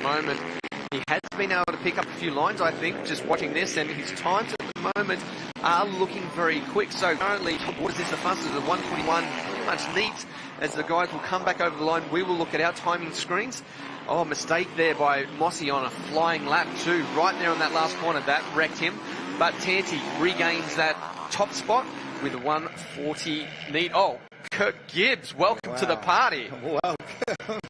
moment. He has been able to pick up a few lines, I think, just watching this, and his times at the moment are looking very quick. So currently, what is this, the fastest of 1:21, pretty much neat. As the guys will come back over the line, we will look at our timing screens. Oh, mistake there by Mossy on a flying lap too, right there on that last corner. That wrecked him. But Tanti regains that top spot with a 1:40 neat. Oh, Kirk Gibbs, welcome to the party. Welcome.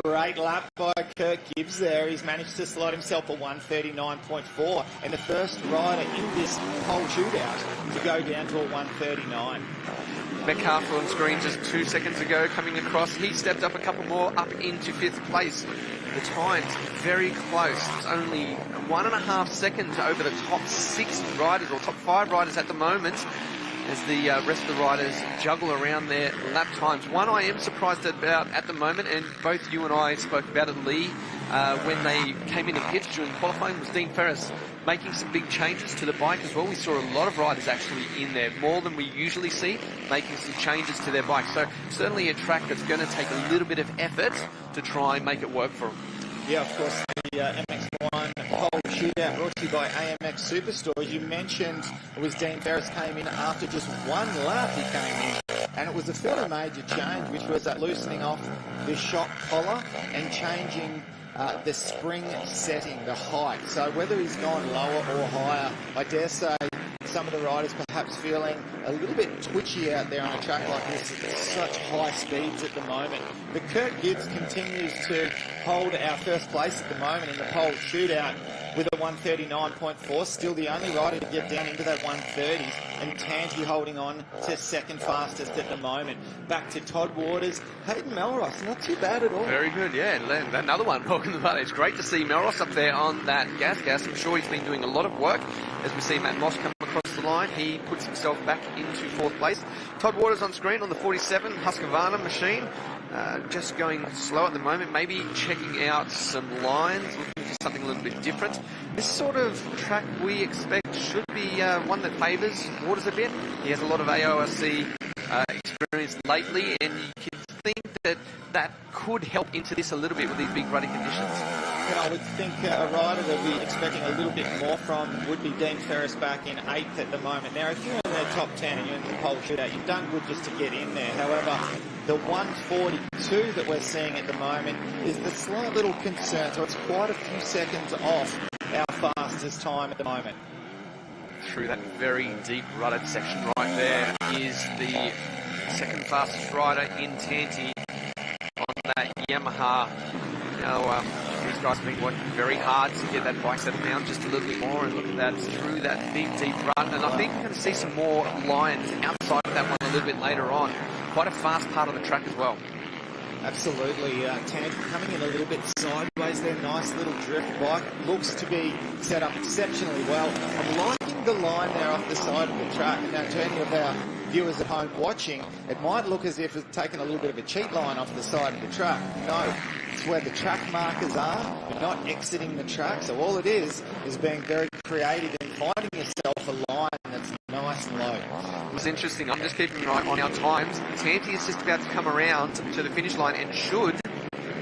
Great lap by Kirk Gibbs there. He's managed to slot himself a 1:39.4 and the first rider in this whole shootout to go down to a 1:39. Metcalf on screen just 2 seconds ago coming across. He stepped up a couple more up into 5th place. The times very close. It's only 1.5 seconds over the top 6 riders or top 5 riders at the moment, as the rest of the riders juggle around their lap times. One I am surprised about at the moment, and both you and I spoke about it, Lee, when they came into pits during qualifying, was Dean Ferris making some big changes to the bike as well. We saw a lot of riders actually in there, more than we usually see, making some changes to their bike. So certainly a track that's going to take a little bit of effort to try and make it work for them. Yeah, of course, the MX1 pole shootout brought to you by AMX Superstores. You mentioned it was Dean Ferris came in after just one lap he came in, and it was a fairly major change, which was that loosening off the shock collar and changing the spring setting, the height. So whether he's gone lower or higher, I dare say some of the riders perhaps feeling a little bit twitchy out there on a track like this at such high speeds at the moment. But Kirk Gibbs continues to hold our first place at the moment in the pole shootout with a 1:39.4, still the only rider to get down into that 1:30s, and Tanti holding on to second fastest at the moment. Back to Todd Waters. Hayden Melross, not too bad at all. Very good, yeah. Another one. Welcome to the party. It's great to see Melross up there on that gas. I'm sure he's been doing a lot of work. As we see Matt Moss come across the line, he puts himself back into 4th place. Todd Waters on screen on the 47 Husqvarna machine. Just going slow at the moment, maybe checking out some lines, looking for something a little bit different. This sort of track we expect should be one that favours Waters a bit. He has a lot of AORC experience lately, and you can think that that could help into this a little bit with these big running conditions. And I would think a rider that we're expecting a little bit more from would be Dean Ferris back in 8th at the moment. Now, if you're in the top 10 and you're in the pole shootout, you've done good just to get in there. However, the 1:42 that we're seeing at the moment is the slight little concern. So it's quite a few seconds off our fastest time at the moment. Through that very deep rutted section right there is the second fastest rider in Tanti on that Yamaha. Now, these guys have been working very hard to get that bike settled down just a little bit more, and look at that through that big deep rut. And I think we're going to see some more lines outside of that one a little bit later on. Quite a fast part of the track as well. Absolutely. Tanti coming in a little bit sideways there. Nice little drift bike. Looks to be set up exceptionally well. I'm liking the line there off the side of the track. Now, to any of our viewers at home watching, it might look as if it's taken a little bit of a cheat line off the side of the track. No, it's where the track markers are. You're not exiting the track. So all it is being very creative and finding yourself a line that's nice and low. It was interesting. I'm just keeping an eye on our times. Tanti is just about to come around to the finish line and should,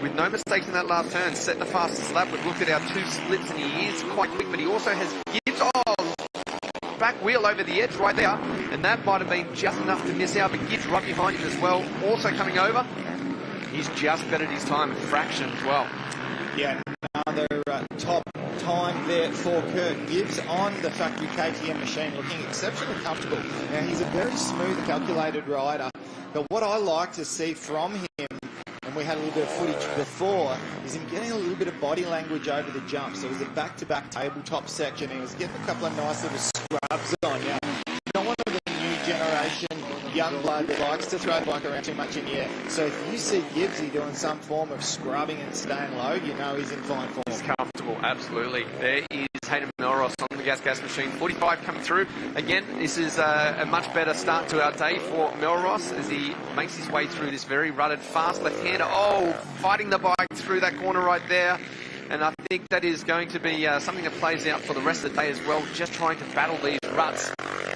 with no mistakes in that last turn, set the fastest lap. We've looked at our 2 splits and he is quite quick, but he also has Gibbs. Oh, back wheel over the edge right there, and that might have been just enough to miss out, but Gibbs right behind him as well, also coming over. He's just bettered his time a fraction as well. Yeah, another top time there for Kirk Gibbs on the factory KTM machine, looking exceptionally comfortable. Now, he's a very smooth, calculated rider, but what I like to see from him, and we had a little bit of footage before, is him getting a little bit of body language over the jump. So it was a back-to-back tabletop section. He was getting a couple of nice little scrubs on. Yeah, not one of the new generation young blood that likes to throw the bike around too much in the air. So if you see Gibbsy doing some form of scrubbing and staying low, you know he's in fine form. He's comfortable, absolutely. There is Hayden Melross on the gas machine. 45 coming through. Again, this is a much better start to our day for Melross as he makes his way through this very rutted, fast left-hander. Oh, fighting the bike through that corner right there. And I think that is going to be something that plays out for the rest of the day as well, just trying to battle these ruts.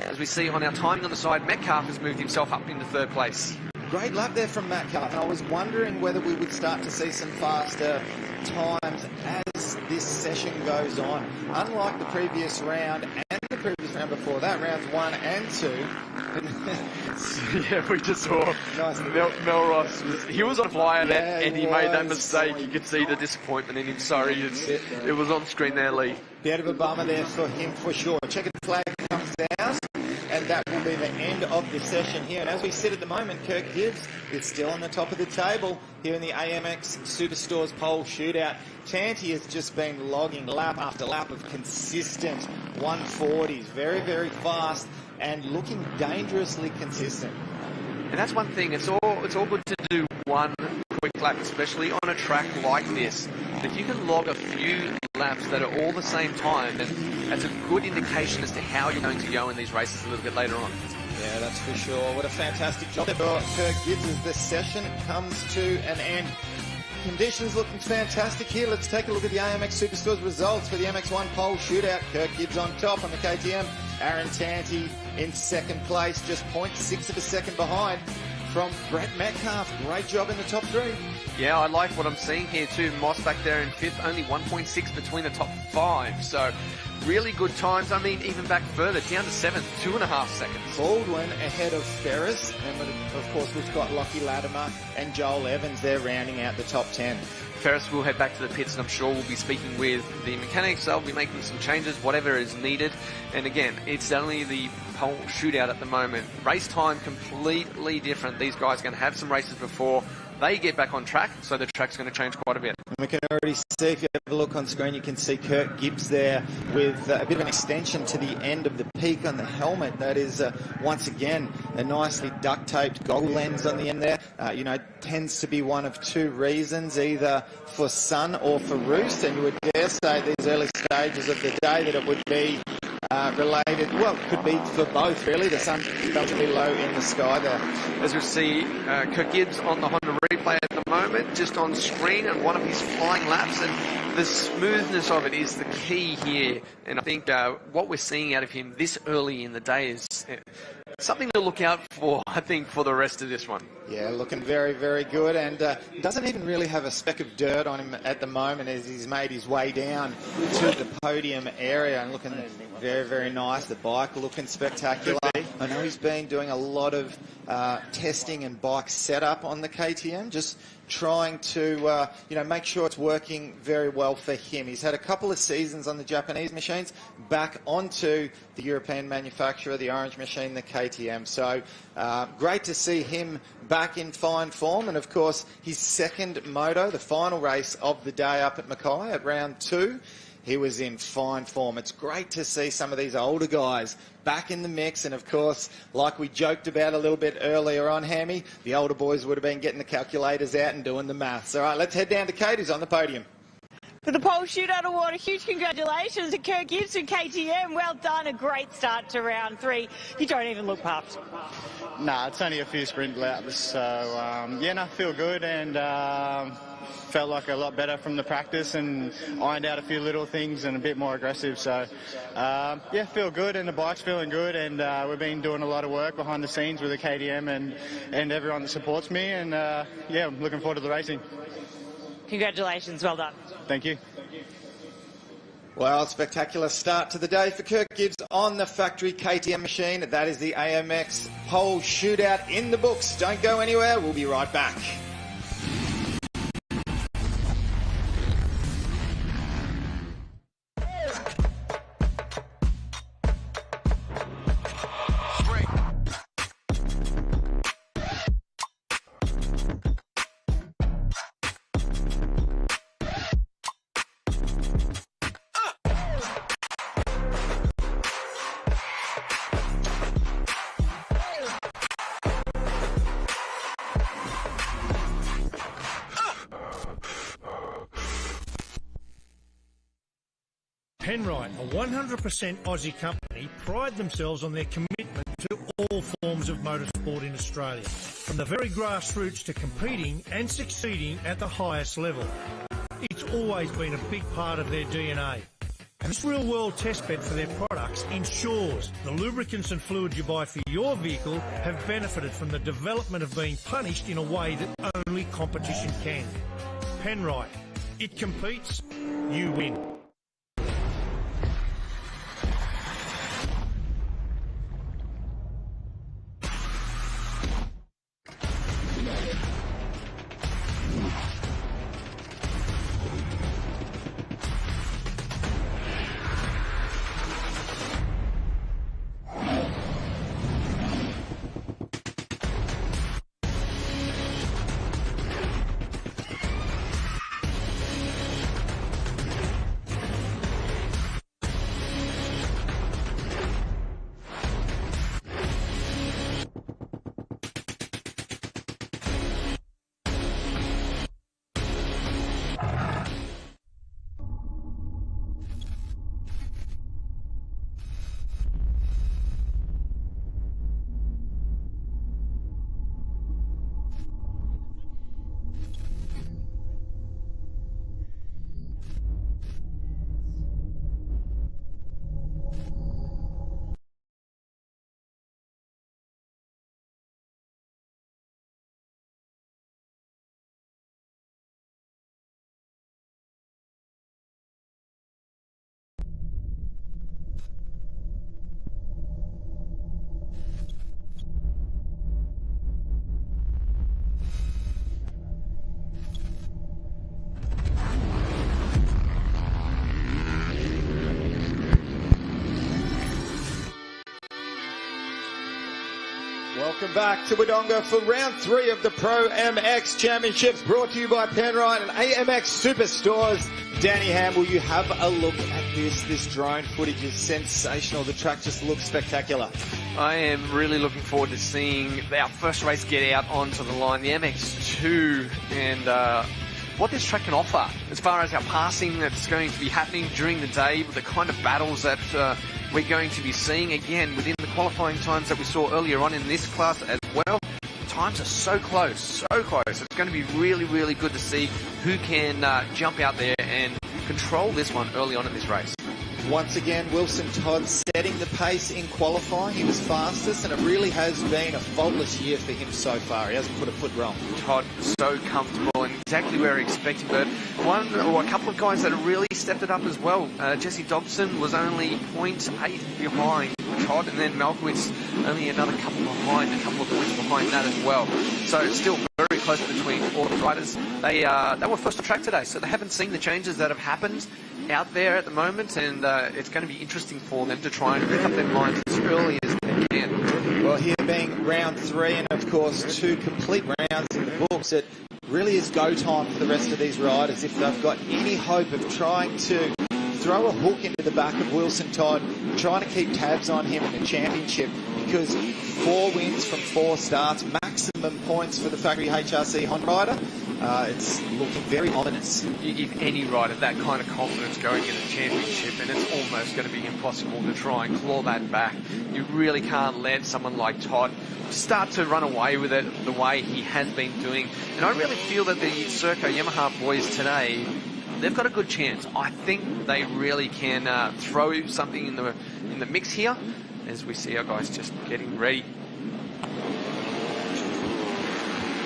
As we see on our timing on the side, Metcalf has moved himself up into 3rd place. great lap there from Metcalf, and I was wondering whether we would start to see some faster times as this session goes on. Unlike the previous round and the previous round before that, rounds 1 and 2. Yeah, we just saw Mel Ross. He was on fire and he made that mistake. You could see the disappointment in him. Sorry, it was on screen there, Lee. Bit of a bummer there for him for sure. Checkered flag comes out, and that will be the end of the session here. And as we sit at the moment, Kirk Gibbs is still on the top of the table here in the AMX Superstores pole shootout. Tanti has just been logging lap after lap of consistent 140s. Very, very fast and looking dangerously consistent. And that's one thing. It's all good to do one quick lap, especially on a track like this. If you can log a few laps that are all the same time, then that's a good indication as to how you're going to go in these races a little bit later on. Yeah, that's for sure. What a fantastic job for Kirk Gibbs as this session comes to an end. Conditions looking fantastic here. Let's take a look at the AMX Superstores results for the MX1 pole shootout. Kirk Gibbs on top on the KTM. Aaron Tanti in second place, just 0.6 of a second behind from Brett Metcalf. Great job in the top 3. Yeah, I like what I'm seeing here too. Moss back there in 5th, only 1.6 between the top 5. So really good times. I mean, even back further, down to 7th, 2.5 seconds. Baldwin ahead of Ferris. And of course, we've got Lockie Latimer and Joel Evans there rounding out the top 10. Ferris will head back to the pits, and I'm sure we'll be speaking with the mechanics. They'll be making some changes, whatever is needed. And again, it's only the pole shootout at the moment. Race time completely different. These guys are going to have some races before they get back on track, so the track's going to change quite a bit. We can already see, if you have a look on screen, you can see Kirk Gibbs there with a bit of an extension to the end of the peak on the helmet. That is, once again, a nicely duct-taped goggle lens on the end there. Tends to be one of 2 reasons, either for sun or for roost, and you would dare say at these early stages of the day that it would be related, well, it could be for both, really. The sun's relatively low in the sky there. As we see, Kirk Gibbs on the Honda replay at the moment, just on screen, and one of his flying laps, and the smoothness of it is the key here. And I think what we're seeing out of him this early in the day is something to look out for, I think, for the rest of this one. Yeah, looking very, very good, and doesn't even really have a speck of dirt on him at the moment as he's made his way down to the podium area, and looking very, very nice. The bike looking spectacular. I know he's been doing a lot of testing and bike setup on the KTM, just trying to make sure it's working very well for him. He's had a couple of seasons on the Japanese machines, back onto the European manufacturer, the Orange machine, the KTM. So great to see him back in fine form, and of course his second moto, the final race of the day up at Mackay at round 2. He was in fine form. It's great to see some of these older guys back in the mix. And, of course, like we joked about a little bit earlier on, Hammy, the older boys would have been getting the calculators out and doing the maths. All right, let's head down to Kate, who's on the podium. For the pole shootout award, a huge congratulations to Kirk Gibbs and KTM. Well done, a great start to round 3. You don't even look puffed. Nah, it's only a few sprint laps, so feel good, and felt like a lot better from the practice and ironed out a few little things and a bit more aggressive. So feel good, and the bike's feeling good, and we've been doing a lot of work behind the scenes with the KTM and everyone that supports me, and I'm looking forward to the racing. Congratulations, well done. Thank you. Well, spectacular start to the day for Kirk Gibbs on the factory KTM machine. That is the AMX pole shootout in the books. Don't go anywhere. We'll be right back. Penrite, a 100% Aussie company, pride themselves on their commitment to all forms of motorsport in Australia, from the very grassroots to competing and succeeding at the highest level. It's always been a big part of their DNA. This real-world test bed for their products ensures the lubricants and fluids you buy for your vehicle have benefited from the development of being punished in a way that only competition can. Penrite. It competes, you win. Welcome back to Wondonga for round 3 of the ProMX Championships, brought to you by Penrite and AMX Superstores. Danny Ham, will you have a look at this? This drone footage is sensational. The track just looks spectacular. I am really looking forward to seeing our first race get out onto the line, the MX2, and what this track can offer as far as our passing that's going to be happening during the day, the kind of battles that we're going to be seeing again within the qualifying times that we saw earlier on in this class as well. Times are so close, so close. It's going to be really, really good to see who can jump out there and control this one early on in this race. Once again, Wilson Todd setting the pace in qualifying. He was fastest, and it really has been a faultless year for him so far. He hasn't put a foot wrong. Todd, so comfortable and exactly where he expected. But one or a couple of guys that have really stepped it up as well. Jesse Dobson was only 0.8 behind Todd, and then Malkowitz only another couple behind, a couple of points behind that as well. So it's still very close between all the riders. They were first to track today, so they haven't seen the changes that have happened out there at the moment, and it's going to be interesting for them to try and pick up their lines as early as they can. Well, here being round 3, and of course 2 complete rounds in the books, it really is go time for the rest of these riders if they've got any hope of trying to throw a hook into the back of Wilson Todd, trying to keep tabs on him in the championship, because 4 wins from 4 starts, maximum points for the factory HRC Honda rider. It's looking very ominous. You give any rider that kind of confidence going in the championship, and it's almost going to be impossible to try and claw that back. You really can't let someone like Todd start to run away with it the way he has been doing. And I really feel that the Serco Yamaha boys today, they've got a good chance. I think they really can throw something in the mix here, as we see our guys just getting ready.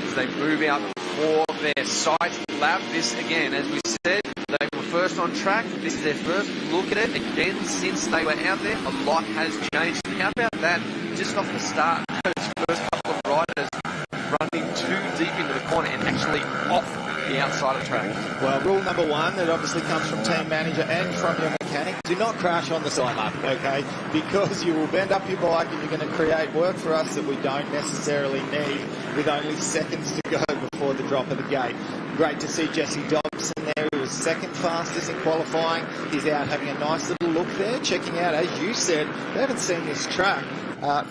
As they move out for their site lap. This again, as we said, they were first on track. This is their first look at it. Again, since they were out there, a lot has changed. How about that? Just off the start, those first couple of riders running too deep into the corner and actually off the outside of track. Well, rule number 1, that obviously comes from team manager and from your mechanic, do not crash on the side lap, okay? Because you will bend up your bike and you're going to create work for us that we don't necessarily need with only seconds to go before the drop of the gate. Great to see Jesse Dobson there, who was second fastest in qualifying. He's out having a nice little look there, checking out, as you said, they haven't seen this track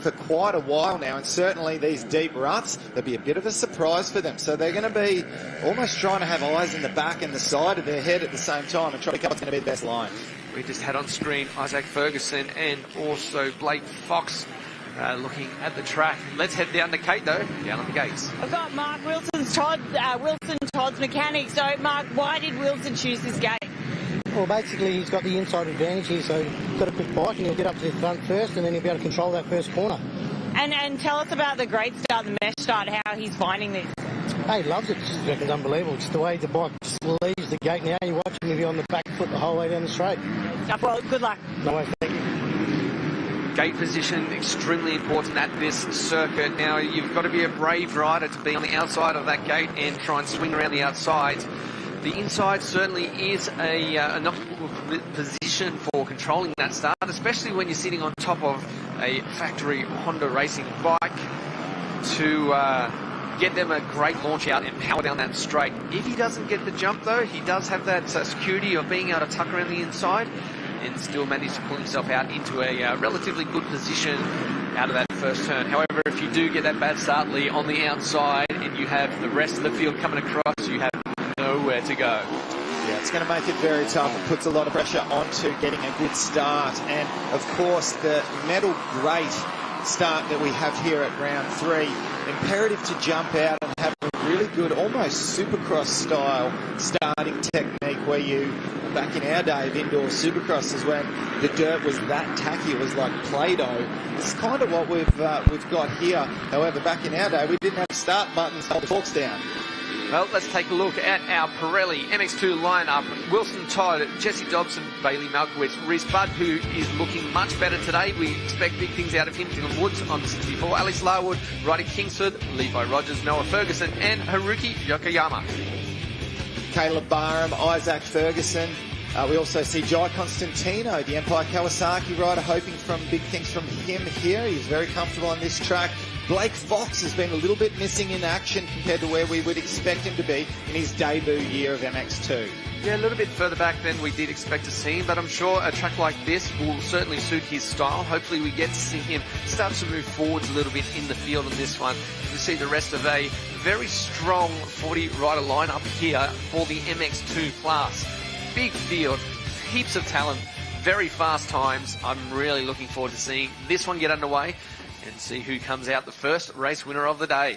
for quite a while now, and certainly these deep ruts, there'll be a bit of a surprise for them. So they're going to be almost trying to have eyes in the back and the side of their head at the same time and try to come up what's going to be the best line. We just had on screen Isaac Ferguson and also Blake Fox looking at the track. Let's head down to Kate, though, down on the gates. I've got Mark Wilson Todd's mechanic. So, Mark, why did Wilson choose this gate? Well, basically, he's got the inside advantage here, so he's got a quick bike and he'll get up to the front first and then he'll be able to control that first corner. And tell us about the great start, the mesh start, how he's finding this. Hey, he loves it. Just reckons unbelievable. Just the way the bike just leaves the gate now. You watch him, he'll be on the back foot the whole way down the straight. Well, good luck. No way, thank you. Gate position, extremely important at this circuit. Now, you've got to be a brave rider to be on the outside of that gate and try and swing around the outside. The inside certainly is an optimal position for controlling that start, especially when you're sitting on top of a factory Honda racing bike to get them a great launch out and power down that straight. If he doesn't get the jump, though, he does have that security of being able to tuck around the inside and still manage to pull himself out into a relatively good position out of that first turn. However, if you do get that bad start, Lee, on the outside and you have the rest of the field coming across, you have nowhere to go. Yeah, it's going to make it very tough. It puts a lot of pressure onto getting a good start. And, of course, the medal great start that we have here at round 3, imperative to jump out and have a really good, almost supercross style starting technique where you, back in our day of indoor supercrosses when the dirt was that tacky, it was like Play-Doh. It's kind of what we've got here. However, back in our day, we didn't have start buttons to hold the forks down. Well, let's take a look at our Pirelli MX2 lineup. Wilson Todd, Jesse Dobson, Bailey Malkowitz, Reese Budd, who is looking much better today. We expect big things out of him. Dylan Woods on 64, Alex Larwood, Roddy Kingsford, Levi Rogers, Noah Ferguson, and Haruki Yokoyama. Caleb Barham, Isaac Ferguson. We also see Jai Constantino, the Empire Kawasaki rider, hoping from big things from him here. He's very comfortable on this track. Blake Fox has been a little bit missing in action compared to where we would expect him to be in his debut year of MX2. Yeah, a little bit further back than we did expect to see him, but I'm sure a track like this will certainly suit his style. Hopefully we get to see him start to move forwards a little bit in the field on this one. You see the rest of a very strong 40 rider lineup here for the MX2 class. Big field, heaps of talent, very fast times. I'm really looking forward to seeing this one get underway and see who comes out the first race winner of the day.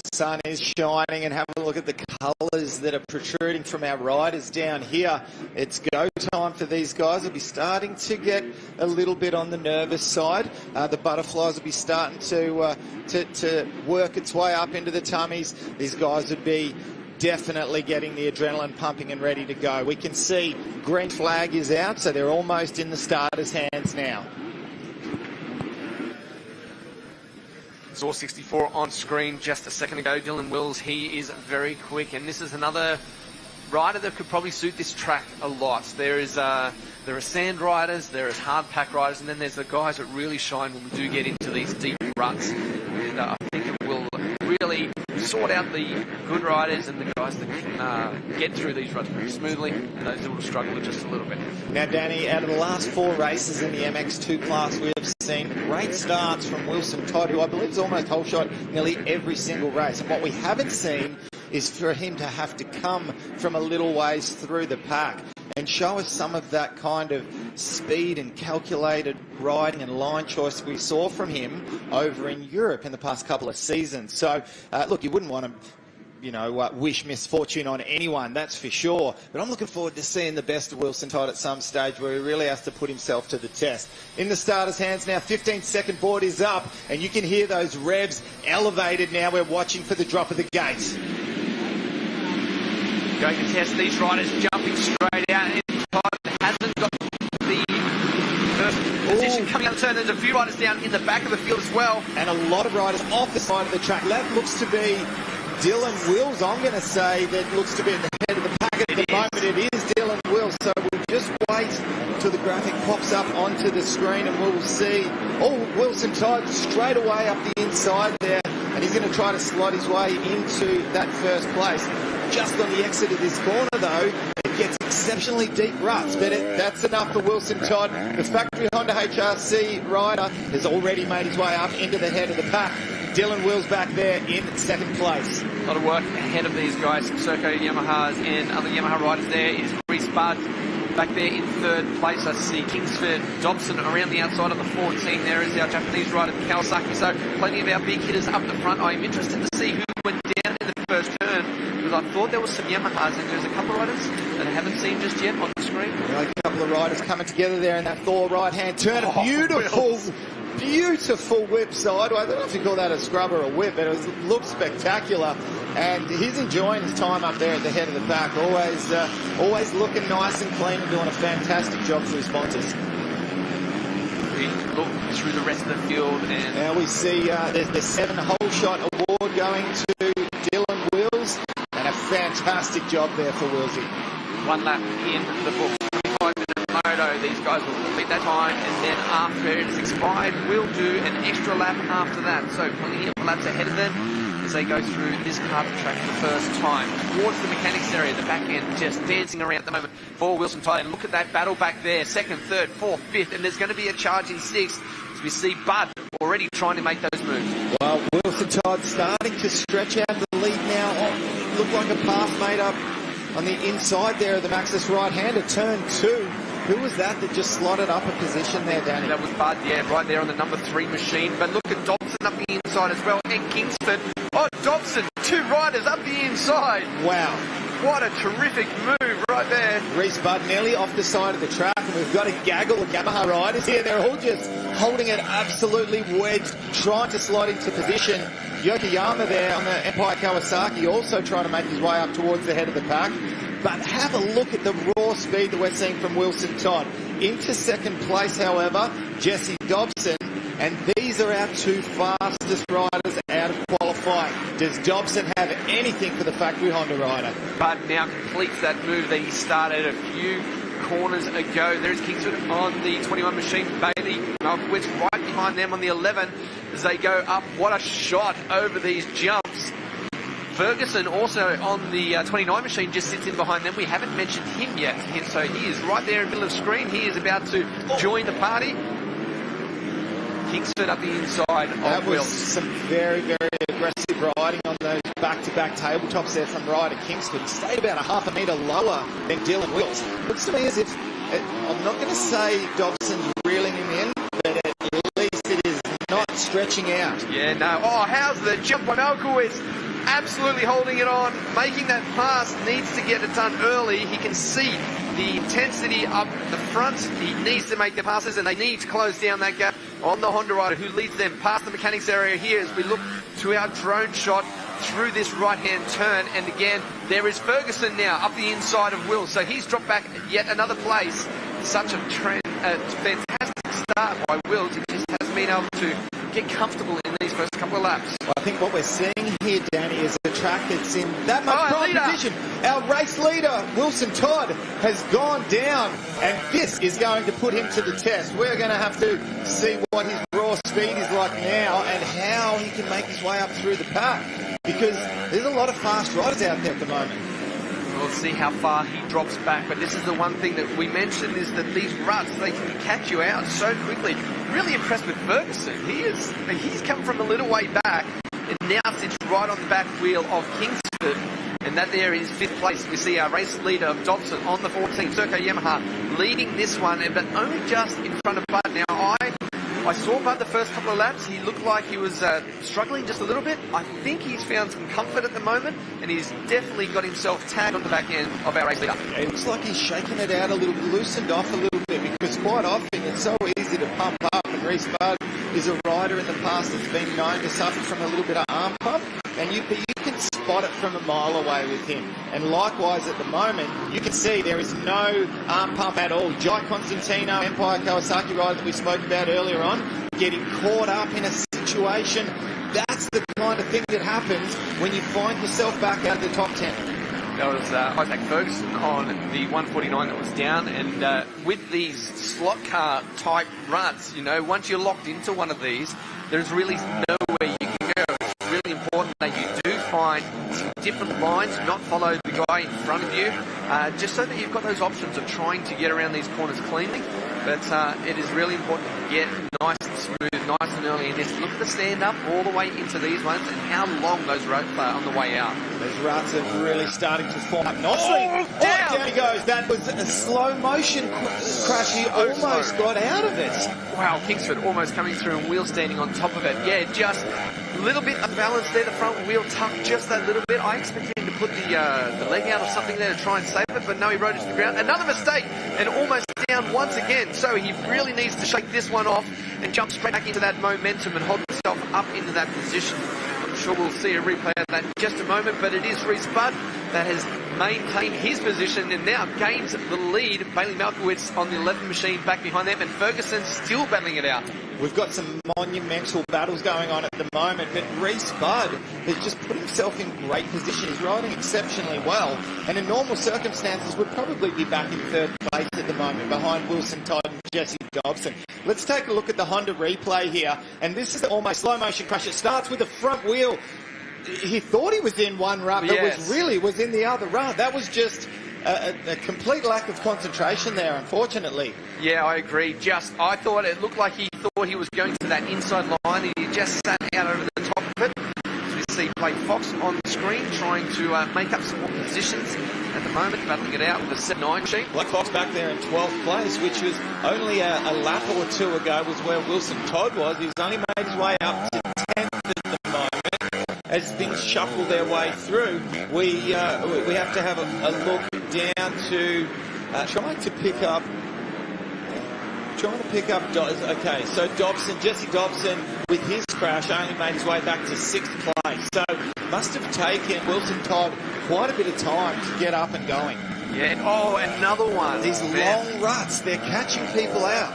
The sun is shining, and have a look at the colours that are protruding from our riders down here. It's go time for these guys. They'll be starting to get a little bit on the nervous side. The butterflies will be starting to work its way up into the tummies. These guys would be definitely getting the adrenaline pumping and ready to go. We can see green flag is out, so they're almost in the starters' hands now. Saw 64 on screen just a second ago. Dylan Wills, he is very quick, and this is another rider that could probably suit this track a lot. There are sand riders, there is hard pack riders, and then there's the guys that really shine when we do get into these deep ruts. And I think it will really sort out the good riders and the guys that can get through these ruts pretty smoothly, and those that will struggle just a little bit. Now, Danny, out of the last 4 races in the MX2 class, we have seen great starts from Wilson Todd, who I believe is almost whole shot nearly every single race. And what we haven't seen is for him to have to come from a little ways through the pack and show us some of that kind of speed and calculated riding and line choice we saw from him over in Europe in the past couple of seasons. So, look, you wouldn't want to wish misfortune on anyone, that's for sure. But I'm looking forward to seeing the best of Wilson Todd at some stage where he really has to put himself to the test. In the starters' hands now, 15-second board is up, and you can hear those revs elevated now. We're watching for the drop of the gate. Going to test these riders jumping straight out, and Todd hasn't got the first position coming out the turn. There's a few riders down in the back of the field as well. And a lot of riders off the side of the track. That looks to be Dylan Wills, I'm going to say, that looks to be at the head of the pack at the moment. It is Dylan Wills, so we'll just wait till the graphic pops up onto the screen and we'll see. Oh, Wilson Todd straight away up the inside there, and he's going to try to slot his way into that first place. Just on the exit of this corner, though, it gets exceptionally deep ruts, but that's enough for Wilson Todd. The factory Honda HRC rider has already made his way up into the head of the pack. Dylan Wills back there in second place. A lot of work ahead of these guys. Serco Yamahas and other Yamaha riders there is Reese Budd back there in third place. I see Kingsford Dobson around the outside of the 14. There is our Japanese rider Kawasaki. So plenty of our big hitters up the front. I am interested to see who went down in the first turn, because I thought there was some Yamahas, and there's a couple of riders that I haven't seen just yet on the screen. A couple of riders coming together there in that Thor right-hand turn. A beautiful whip sideways. I don't know if you call that a scrub or a whip, but it looked spectacular. And he's enjoying his time up there at the head of the pack. Always looking nice and clean and doing a fantastic job for his sponsors. We look through the rest of the field, and now we see there's the 7 hole shot award going to Dylan Wills, and a fantastic job there for Willsy. 1 lap in the book. 25-minute moto. These guys will complete that time, and then after it's expired, we'll do an extra lap after that. So plenty of laps ahead of them as they go through this part of the track for the first time. Towards the mechanics area, the back end just dancing around at the moment for Wilson Todd. And look at that battle back there. 2nd, 3rd, 4th, 5th, and there's going to be a charge in 6th as we see Bud already trying to make those moves. Well, Wilson Todd starting to stretch out the lead now. Looked like a pass made up on the inside there of the Maxxis right-hander, turn 2. Who was that just slotted up a position there, Danny? That was Bud, yeah, right there on the number 3 machine. But look at Dobson up the inside as well, and Kingsford. Oh, Dobson, 2 riders up the inside. Wow. What a terrific move right there. Reese Bud nearly off the side of the track, and we've got a gaggle of Yamaha riders here. They're all just holding it absolutely wedged, trying to slide into position. Yokoyama there on the Empire Kawasaki also trying to make his way up towards the head of the pack. But have a look at the raw speed that we're seeing from Wilson Todd. Into 2nd place, however, Jesse Dobson. And these are our 2 fastest riders out of qualifying. Does Dobson have anything for the factory Honda rider? Bud now completes that move that he started a few corners ago. There's Kingsford on the 21 machine. Bailey Malkowitz right behind them on the 11 as they go up. What a shot over these jumps. Ferguson also on the 29 machine just sits in behind them. We haven't mentioned him yet, so he is right there in the middle of the screen. He is about to join the party. Kingsford up the inside of That was Wills. some very, very aggressive riding on those back-to-back tabletops there from Ryder Kingsford. He stayed about a half a metre lower than Dylan Wills. Looks to me as if, I'm not going to say Dobson's reeling him in, but at least it is not stretching out. Yeah, no. Oh, how's the jump on Malkowitz? Absolutely holding it on, making that pass, needs to get it done early. He can see the intensity up the front. He needs to make the passes, and they need to close down that gap on the Honda rider who leads them past the mechanics area here as we look to our drone shot through this right-hand turn. And again, there is Ferguson now up the inside of Will. So he's dropped back yet another place. Such a fantastic start by Will. He just hasn't been able to get comfortable in these first couple of laps. Well, I think what we're seeing here, Danny, is a track that's in that much prime position. Our race leader, Wilson Todd, has gone down, and this is going to put him to the test. We're going to have to see what his raw speed is like now and how he can make his way up through the pack, because there's a lot of fast riders out there at the moment. We'll see how far he drops back, but this is the one thing that we mentioned, is that these ruts, they can catch you out so quickly. Really impressed with Ferguson. He's come from a little way back and now sits right on the back wheel of Kingsford, and that there is 5th place. We see our race leader of Dobson on the 14, Serco Yamaha, leading this one, but only just in front of Bud. Now, I saw Bud the first couple of laps. He looked like he was struggling just a little bit. I think he's found some comfort at the moment, and he's definitely got himself tagged on the back end of our race leader. It looks like he's shaking it out a little, loosened off a little bit, because quite often it's so easy to pump up, and Reese Bud is a rider in the past that's been known to suffer from a little bit of arm pump, and you can spot it from a mile away with him. And likewise at the moment, you can see there is no arm pump at all. Jai Constantino, Empire Kawasaki rider that we spoke about earlier on, getting caught up in a situation. That's the kind of thing that happens when you find yourself back out of the top 10. That was Isaac Ferguson on the 149 that was down, and with these slot car type ruts, once you're locked into one of these, there's really nowhere you can go. It's really important that you do find some different lines, not follow the guy in front of you, just so that you've got those options of trying to get around these corners cleanly. But it is really important to get nice and smooth, nice and early in this. Look at the stand-up all the way into these ones and how long those ruts are on the way out. Those ruts are really starting to form up nicely. Down he goes. That was a slow motion crash. He almost got out of it. Wow, Kingsford almost coming through and Wheel standing on top of it. Yeah, just a little bit unbalanced there. The front wheel tucked just that little bit. I expected him to put the leg out or something there to try and save it, but no, he rode it to the ground. Another mistake, and almost down once again. So he really needs to shake this one off and jump straight back into that momentum and hold himself up into that position. I'm sure we'll see a replay of that in just a moment, but it is Reece Budd that has maintained his position and now gains the lead. Bailey Malkowitz on the 11 machine back behind them, and Ferguson still battling it out. We've got some monumental battles going on at the moment, but Reece Budd has just put himself in great position. He's riding exceptionally well, and in normal circumstances would probably be back in third place at the moment behind Wilson Todd and Jesse Dobson. Let's take a look at the Honda replay here, and this is the almost slow motion crash. It starts with the front wheel. He thought he was in one rut, but was in the other rut. That was just a complete lack of concentration there, unfortunately. Yeah, I agree. I thought it looked like he thought he was going to that inside line, and he just sat out over the top of it. As we see Blake Fox on the screen trying to make up some more positions at the moment, battling it out with a 7-9 machine. Blake Fox back there in 12th place, which was only a lap or two ago was where Wilson Todd was. He's only made his way up to 10th at the moment. As things shuffle their way through, we have to have a look down to trying to pick up. Okay, so Jesse Dobson, with his crash, only made his way back to 6th place. So must have taken Wilson Todd quite a bit of time to get up and going. Yeah. Oh, another one. These long ruts, they're catching people out.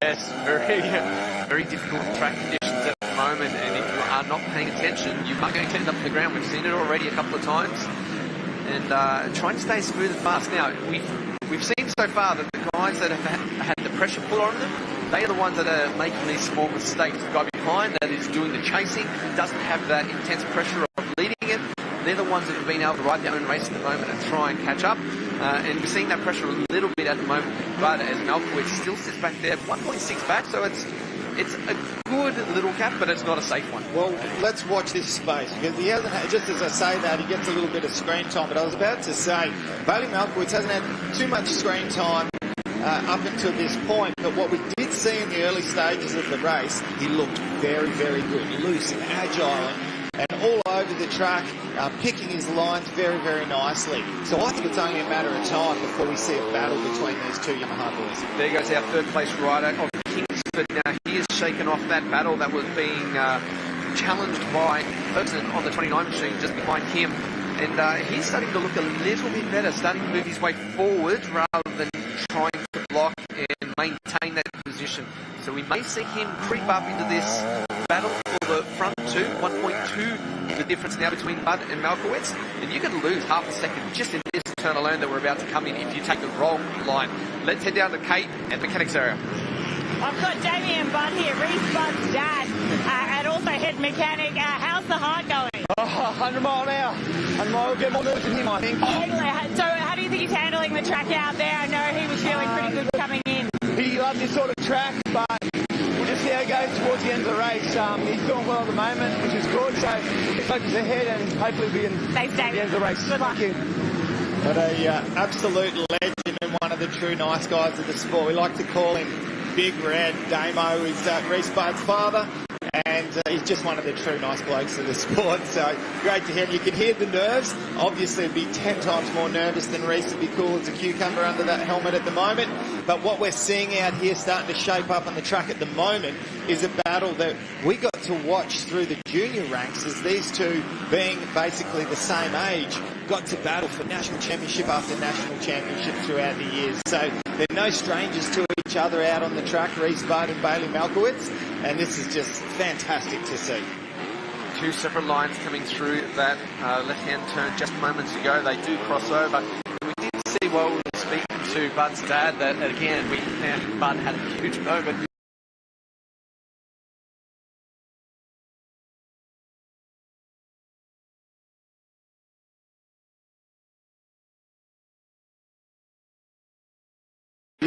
Yes, very difficult track conditions at the moment, and if you are not paying attention, you are going to end up on the ground. We've seen it already a couple of times, and trying to stay smooth and fast. Now, we've seen so far that the guys that have had the pressure put on them, they are the ones that are making these small mistakes. The guy behind that is doing the chasing, doesn't have that intense pressure of leading it. They're the ones that have been able to ride their own race at the moment and try and catch up. And we're seeing that pressure a little bit at the moment. But as Malkowitz still sits back there, 1.6 back, so it's a good little gap, but it's not a safe one. Well, let's watch this space, because he hasn't had, just as I say that, he gets a little bit of screen time. But I was about to say, Bailey Malkowitz hasn't had too much screen time up until this point, but what we did see in the early stages of the race, he looked very, very good, loose and agile, and all over the track, picking his lines very, very nicely. So I think it's only a matter of time before we see a battle between these two Yamaha boys. There goes our third place rider of Kingsford. Now he has shaken off that battle that was being challenged by Ferguson on the 29 machine just behind him. And he's starting to look a little bit better, starting to move his way forward rather than trying to block and maintain that position. So we may see him creep up into this battle for the front two. 1.2 the difference now between Budd and Malkowitz. And you could lose half a second just in this turn alone that we're about to come in if you take the wrong line. Let's head down to Kate at mechanics area. I've got Jamie and Bud here, Reece Budd's dad, and also head mechanic. How's the heart going? 100 mile an hour. 100 mile, get more nerves than him, I think. So how do you think he's handling the track out there? I know he was feeling pretty good coming in. He loves this sort of track, but we'll just see how it goes towards the end of the race. He's doing well at the moment, which is good, so let's focus ahead and hopefully we can Thanks, at the end of the race. Good luck. Thank you. But an absolute legend and one of the true nice guys of the sport. We like to call him Big Red. Damo is Reece Budd's father, and he's just one of the true nice blokes of the sport. So great to hear him. You can hear the nerves. Obviously, it'd be 10 times more nervous than Reece to be cool as a cucumber under that helmet at the moment. But what we're seeing out here starting to shape up on the track at the moment is a battle that we got to watch through the junior ranks, as these two, being basically the same age, got to battle for national championship after national championship throughout the years. So they're no strangers to each other out on the track, Reece Budd and Bailey Malkowitz, and this is just fantastic to see. Two separate lines coming through that left-hand turn just moments ago. They do cross over. We did see while we were speaking to Bud's dad that, again, Bud had a huge moment.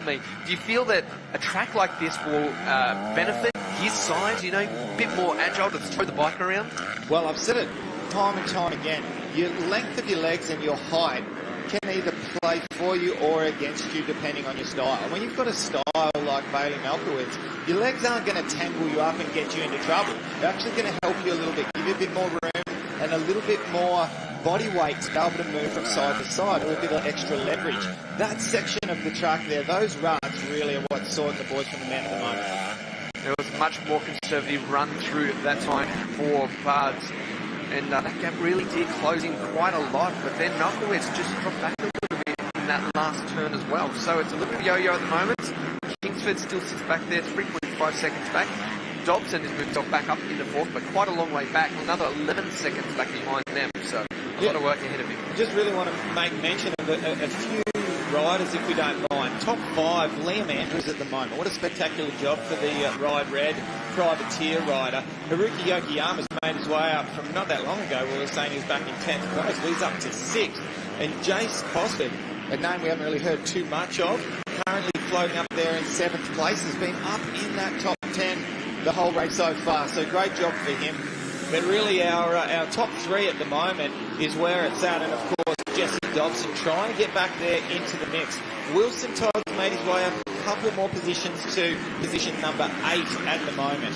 Do you feel that a track like this will benefit his side, a bit more agile to throw the bike around? Well, I've said it time and time again. Your length of your legs and your height can either play for you or against you depending on your style. When you've got a style like Bailey Malkowitz, your legs aren't going to tangle you up and get you into trouble. They're actually going to help you a little bit, give you a bit more room and a little bit more body weight to be able to move from side to side, or a bit of extra leverage. That section of the track there, those ruts really are what's sorting the boys from the men at the moment. There was a much more conservative run through at that time for Bards. And that gap really did close in quite a lot, but then Malkowitz just dropped back a little bit in that last turn as well. So it's a little bit yo-yo at the moment. Kingsford still sits back there, 3.5 seconds back. Dobson has moved himself back up in the fourth, but quite a long way back. Another 11 seconds back behind them, so a lot of work ahead of him. I just really want to make mention of a few riders, if we don't mind. Top 5, Liam Andrews at the moment. What a spectacular job for the Ride Red privateer rider. Haruki Yokiyama's made his way up from not that long ago. We were saying he was back in 10th place. Well, he's up to 6th. And Jace Cosford, a name we haven't really heard too much of, currently floating up there in 7th place, has been up in that top 10 the whole race so far. So great job for him. But really our top 3 at the moment is where it's at. And of course, Jesse Dobson trying to get back there into the mix. Wilson Todd's made his way up a couple more positions to position number 8 at the moment.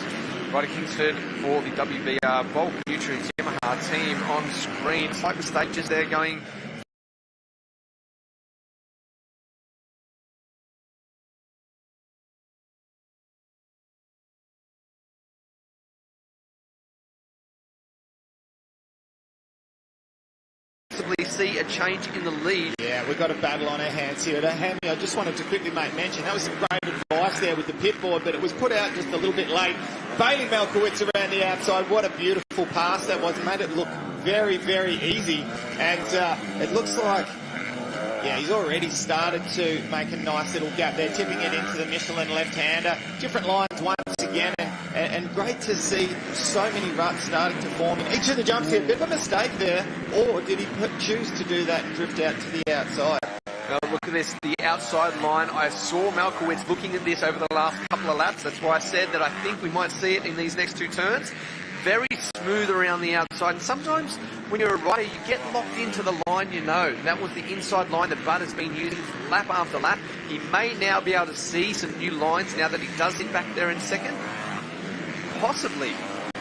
Ryder Kingsford for the WBR Bulk Nutrients Yamaha team on screen. Slight mistake just there going see a change in the lead. Yeah, we've got a battle on our hands here. Hammy, I just wanted to quickly make mention, that was some great advice there with the pit board, but it was put out just a little bit late. Bailey Malkowitz around the outside. What a beautiful pass that was. Made it look very, very easy. And it looks like, yeah, he's already started to make a nice little gap there, tipping it into the Michelin left-hander. Different lines once again, and great to see so many ruts starting to form in each of the jumps here. A bit of a mistake there, or did he choose to do that and drift out to the outside? Look at this, the outside line. I saw Malkowitz looking at this over the last couple of laps. That's why I said that I think we might see it in these next 2 turns. Very smooth around the outside. And sometimes when you're a rider, you get locked into the line you know. That was the inside line that Bud has been using lap after lap. He may now be able to see some new lines now that he does sit back there in second. Possibly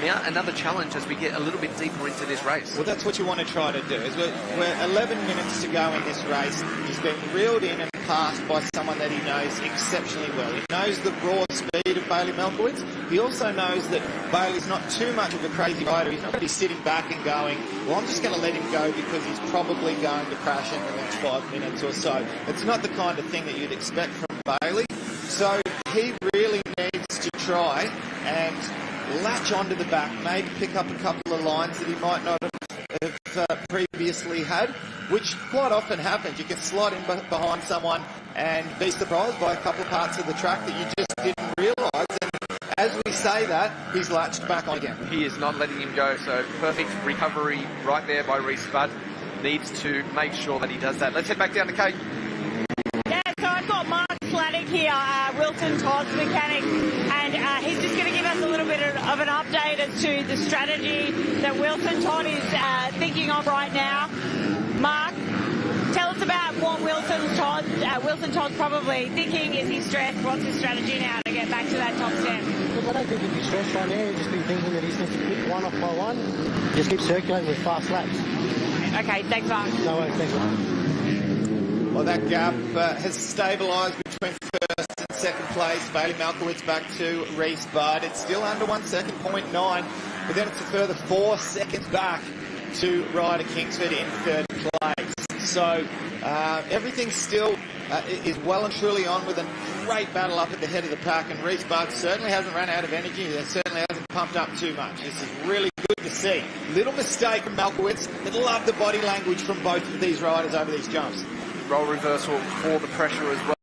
mount another challenge as we get a little bit deeper into this race. Well, that's what you want to try to do. Is we're 11 minutes to go in this race. He's been reeled in and passed by someone that he knows exceptionally well. He knows the raw speed of Bailey Malkowitz. He also knows that Bailey's not too much of a crazy rider. He's not going to be sitting back and going, well, I'm just going to let him go because he's probably going to crash in the next 5 minutes or so. It's not the kind of thing that you'd expect from Bailey. So he really needs to try and latch onto the back, maybe pick up a couple of lines that he might not have previously had, which quite often happens. You can slide in behind someone and be surprised by a couple of parts of the track that you just didn't realise. And as we say that, he's latched back on again. He is not letting him go, so perfect recovery right there by Reece Budd. Needs to make sure that he does that. Let's head back down to Kate. Yeah, so I've got Mark Sladdick here, Wilson Todd's mechanic, and he's just going to give us a little bit of an update as to the strategy that Wilson Todd is thinking of right now. Mark, tell us about what Wilson Todd's probably thinking. Is he stressed? What's his strategy now to get back to that top 10? Look, I don't think he'd be stressed right now. He'd just be thinking that he's going to pick one off by one. Just keep circulating with fast laps. Okay, thanks, Mark. No worries, thanks, Mark. Well, that gap has stabilised between first and second place. Bailey Malkowitz back to Reece Budd. It's still under 1 second, 0.9. But then it's a further 4 seconds back to Ryder Kingsford in third place. So everything still is well and truly on with a great battle up at the head of the pack. And Reece Budd certainly hasn't run out of energy. He certainly hasn't pumped up too much. This is really good to see. Little mistake from Malkowitz, but love the body language from both of these riders over these jumps. Roll reversal for the pressure as well.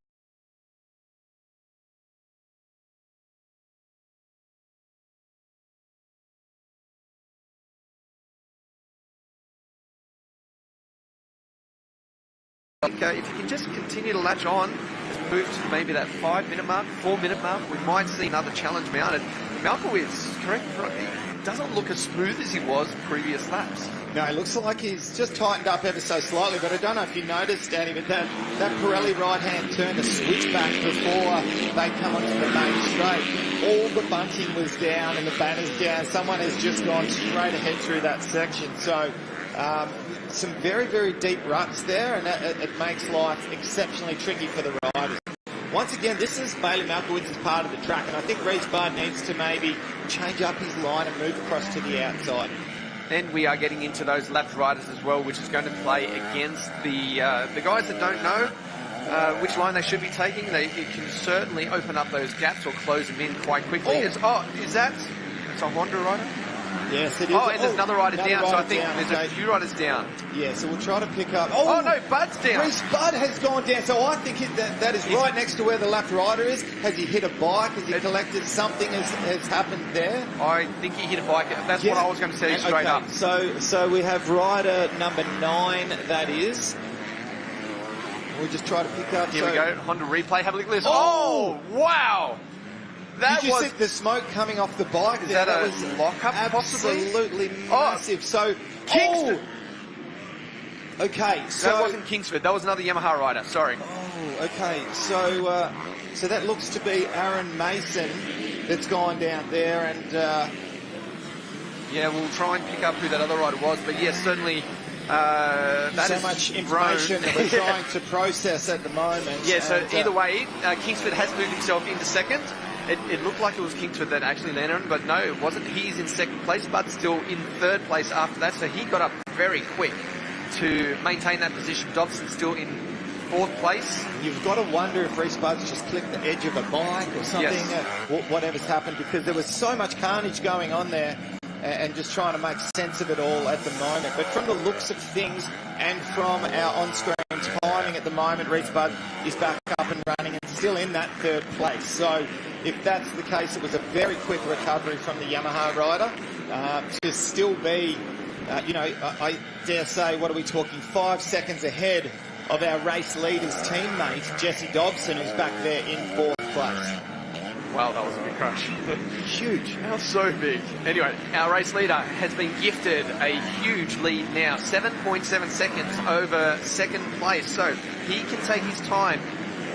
If you can just continue to latch on, just move to maybe that 5-minute mark, 4-minute mark, we might see another challenge mounted. Malkowitz, correct, he doesn't look as smooth as he was previous laps. No, it looks like he's just tightened up ever so slightly, but I don't know if you noticed, Danny, but that Pirelli right-hand turn to switch back before they come onto the main straight. All the bunting was down and the banners down. Someone has just gone straight ahead through that section. So Some very, very deep ruts there, and it makes life exceptionally tricky for the riders. Once again, this is Bailey Malkowitz's part of the track, and I think Reece Budd needs to maybe change up his line and move across to the outside. Then we are getting into those lapped riders as well, which is going to play against the guys that don't know which line they should be taking. It can certainly open up those gaps or close them in quite quickly. It's a Honda rider? Yes, it is. Oh, and there's another rider down, so I think down, there's a few riders down. Yeah, so we'll try to pick up... Oh no, Bud's down. Reece Budd has gone down, so I think that is right next to where the lapped rider is. Has he hit a bike? Has he collected something? Has happened there? I think he hit a bike. That's what I was going to say straight up. So we have rider number 9, that is. We'll just try to pick up... Here we go, Honda replay. Have a look at this. Oh, wow! Did you see the smoke coming off the bike? That was lock-up, possibly? Absolutely massive. So, Kingsford. Okay, so... That wasn't Kingsford. That was another Yamaha rider. Sorry. Oh, okay. So that looks to be Aaron Mason that's gone down there, and... yeah, we'll try and pick up who that other rider was, but yes, certainly... that so is much information that we're trying to process at the moment. Yeah, so either way, Kingsford has moved himself into second. It looked like it was Kingsford that actually landed on, but no, it wasn't. He's in second place, but still in third place after that, so he got up very quick to maintain that position. Dobson's still in fourth place. You've got to wonder if Reece Budd's just clipped the edge of a bike or something, whatever's happened, because there was so much carnage going on there, and just trying to make sense of it all at the moment. But from the looks of things and from our on-screen timing at the moment, Reece Budd is back up and running and still in that third place. So if that's the case, it was a very quick recovery from the Yamaha rider to still be, I dare say, what are we talking, 5 seconds ahead of our race leader's teammate, Jesse Dobson, who's back there in fourth place. Wow, that was a big crash. Huge. How so big. Anyway, our race leader has been gifted a huge lead now, 7.7 seconds over second place. So he can take his time,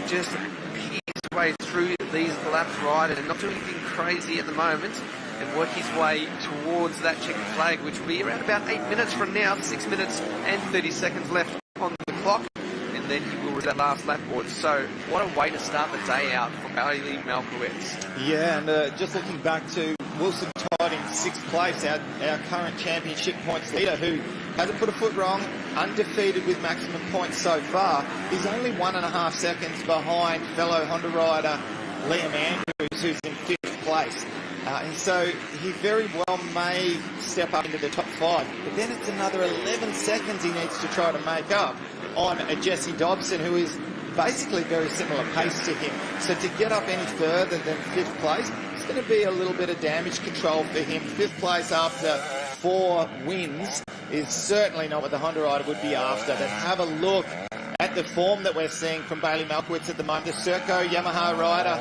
just pick his way through these lapped riders and not do anything crazy at the moment, and work his way towards that checkered flag, which will be around about 8 minutes from now, 6 minutes and 30 seconds left on the clock. Then he will reach that last lap board. So what a way to start the day out for Bailey Malkowitz. Yeah, and just looking back to Wilson Todd in 6th place, our current championship points leader, who hasn't put a foot wrong, undefeated with maximum points so far. He's only 1.5 seconds behind fellow Honda rider Liam Andrews, who's in 5th place. And so he very well may step up into the top 5. But then it's another 11 seconds he needs to try to make up on a Jesse Dobson, who is basically very similar pace to him. So to get up any further than 5th place, it's going to be a little bit of damage control for him. 5th place after 4 wins is certainly not what the Honda rider would be after. But have a look at the form that we're seeing from Bailey Malkowitz at the moment. The Serco Yamaha rider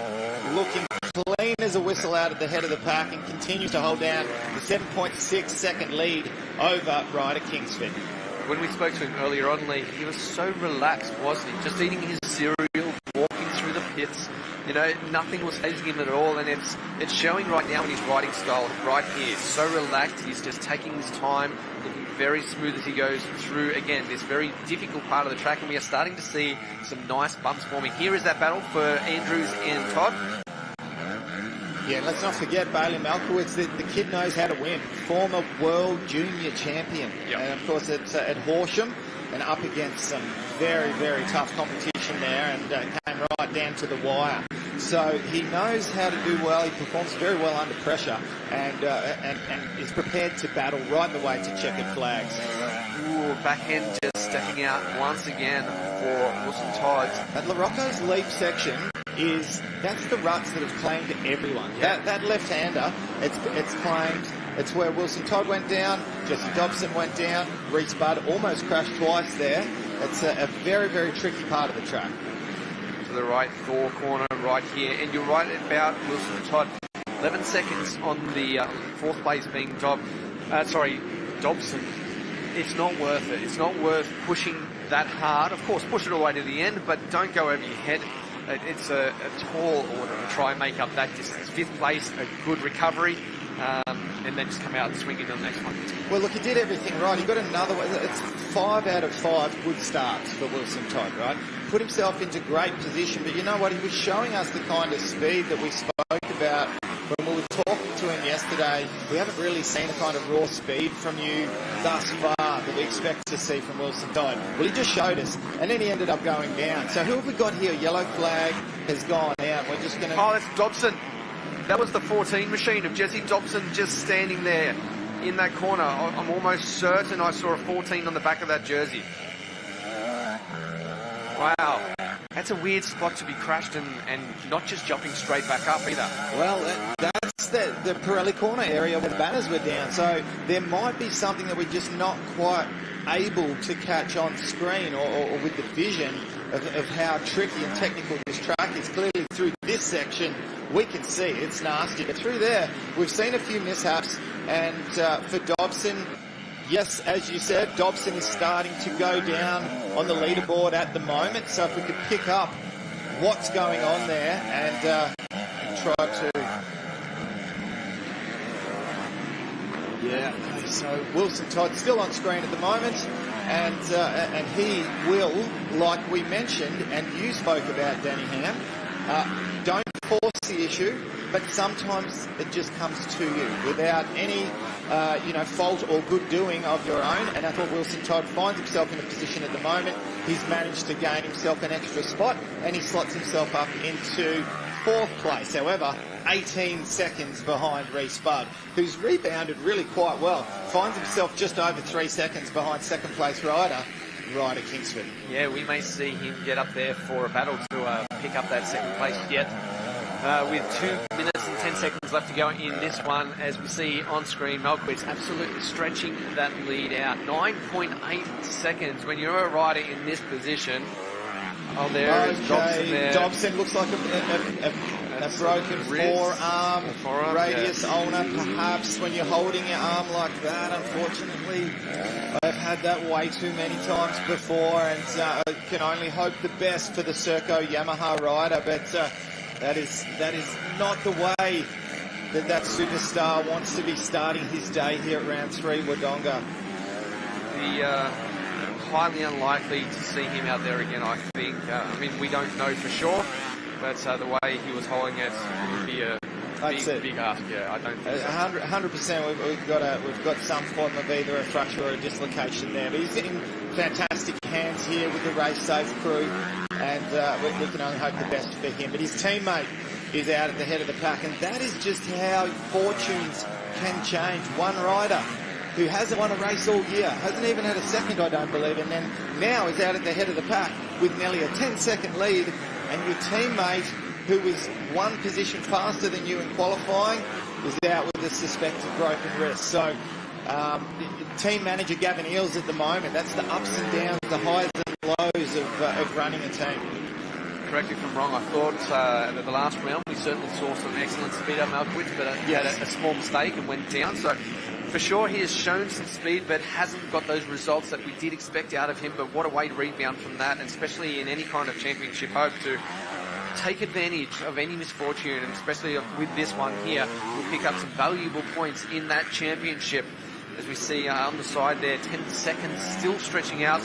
looking clean as a whistle out at the head of the pack and continues to hold down the 7.6 second lead over rider Kingsford. When we spoke to him earlier on, Lee, he was so relaxed, wasn't he? Just eating his cereal, walking through the pits. You know, nothing was fazing him at all, and it's showing right now in his riding style right here. So relaxed, he's just taking his time, looking very smooth as he goes through, again, this very difficult part of the track, and we are starting to see some nice bumps forming. Here is that battle for Andrews and Todd. Yeah, let's not forget Bailey Malkowitz. The kid knows how to win. Former world junior champion. Yep. And of course it's at Horsham and up against some very, very tough competition there, and came right down to the wire. So he knows how to do well. He performs very well under pressure, and is prepared to battle right the way to checkered flags. Ooh, backhand just stepping out once again for Wilson Todd. At LaRocco's leap section, that's the ruts that have claimed everyone. Yeah. That left-hander, it's claimed. It's where Wilson Todd went down, Jesse Dobson went down, Reece Budd almost crashed twice there. It's a very, very tricky part of the track. To the right, Thor corner right here, and you're right about Wilson Todd. 11 seconds on the 4th place being Dobson. It's not worth it. It's not worth pushing that hard. Of course, push it all the way to the end, but don't go over your head. It's a tall order to try and make up that distance. 5th place, a good recovery, and then just come out and swing in on the next one. Well, look, he did everything right. He got another one. It's 5 out of 5 good starts for Wilson Todd, right? Put himself into great position, but you know what? He was showing us the kind of speed that we spoke about when we were talking to him yesterday. We haven't really seen the kind of raw speed from you thus far that we expect to see from Wilson Todd. Well, he just showed us, and then he ended up going down. So who have we got here? Yellow flag has gone out. We're just going to... Oh, that's Dobson. That was the 14 machine of Jesse Dobson just standing there in that corner. I'm almost certain I saw a 14 on the back of that jersey. Wow. That's a weird spot to be crashed and not just jumping straight back up either. Well, that's the Pirelli corner area where the banners were down. So there might be something that we're just not quite able to catch on screen or with the vision of how tricky and technical this track is. Clearly through this section, we can see it's nasty. But through there, we've seen a few mishaps. And for Dobson, yes, as you said, Dobson is starting to go down on the leaderboard at the moment. So if we could pick up what's going on there and try to... Yeah, okay, so Wilson Todd still on screen at the moment. And he will, like we mentioned, and you spoke about, Danny Ham, don't force the issue, but sometimes it just comes to you without any fault or good doing of your own. And that's what Wilson Todd finds himself in a position at the moment. He's managed to gain himself an extra spot, and he slots himself up into 4th place. However, 18 seconds behind Reece Budd, who's rebounded really quite well. Finds himself just over 3 seconds behind 2nd place rider, Ryder Kingsford. Yeah, we may see him get up there for a battle to pick up that 2nd place yet. With 2 minutes and 10 seconds left to go in this one, as we see on screen, Malkowitz absolutely stretching that lead out. 9.8 seconds when you're a rider in this position. Oh, there is Dobson there. Dobson looks like a broken forearm radius ulnar, perhaps, when you're holding your arm like that. Unfortunately, I've had that way too many times before, and I can only hope the best for the Serco Yamaha rider, but that is not the way that superstar wants to be starting his day here at round 3, Wondonga. Highly unlikely to see him out there again, I think. I mean, we don't know for sure, but the way he was holding it would be a big ask. Yeah, I don't think so. 100%. We've got some form of either a fracture or a dislocation there, but he's in fantastic hands here with the Race Safe crew, and we can only hope the best for him. But his teammate is out at the head of the pack, and that is just how fortunes can change. One rider who hasn't won a race all year, hasn't even had a second, I don't believe, and then now is out at the head of the pack with nearly a 10-second lead, and your teammate, who was 1 position faster than you in qualifying, is out with a suspected broken wrist. So team manager Gavin Eales at the moment, that's the ups and downs, the highs and lows of running a team. Correct me if I'm wrong, I thought at the last round we certainly saw some excellent speed out of Malkowitz, but he had a small mistake and went down. So for sure he has shown some speed, but hasn't got those results that we did expect out of him. But what a way to rebound from that, and especially in any kind of championship hope, to take advantage of any misfortune, and especially with this one here, we'll pick up some valuable points in that championship. As we see on the side there, 10 seconds still stretching out.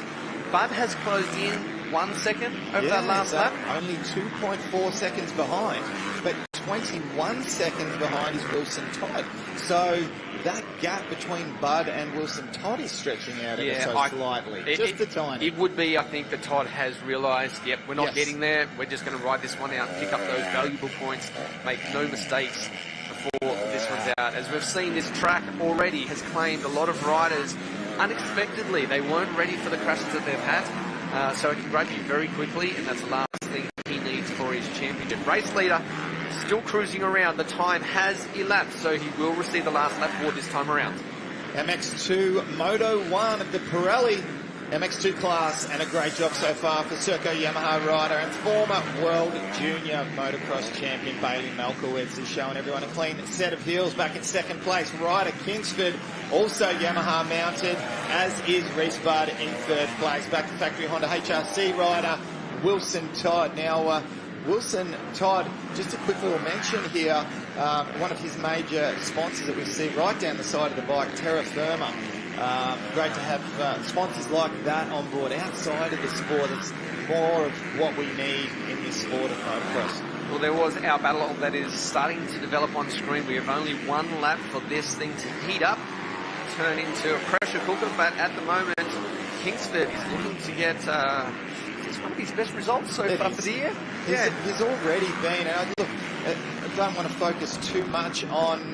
Budd has closed in 1 second over that last lap. Only 2.4 seconds behind, but 21 seconds behind is Wilson Todd. So that gap between Budd and Wilson Todd is stretching out slightly, just a tiny. It would be, I think, that Todd has realised, yep, we're not getting there. We're just going to ride this one out and pick up those valuable points, make no mistakes before this one's out. As we've seen, this track already has claimed a lot of riders unexpectedly. They weren't ready for the crashes that they've had, so it can grab you very quickly, and that's the last thing he needs for his championship. Race leader still cruising around. The time has elapsed, so he will receive the last lap for this time around. MX2 Moto 1 of the Pirelli MX2 class, and a great job so far for Serco Yamaha rider and former World Junior Motocross champion Bailey Malkowitz. He's showing everyone a clean set of heels back in 2nd place. Ryder Kingsford, also Yamaha mounted, as is Reece Budd in 3rd place. Back to factory Honda HRC rider Wilson Todd. Now, Wilson Todd, just a quick little mention here, one of his major sponsors that we see right down the side of the bike, Terra Firma. Great to have sponsors like that on board outside of the sport. It's more of what we need in this sport of motocross. Well, there was our battle that is starting to develop on screen. We have only one lap for this thing to heat up, turn into a pressure cooker, but at the moment, Kingsford is looking to get one of his best results so far for the year. He's already been. Look, I don't want to focus too much on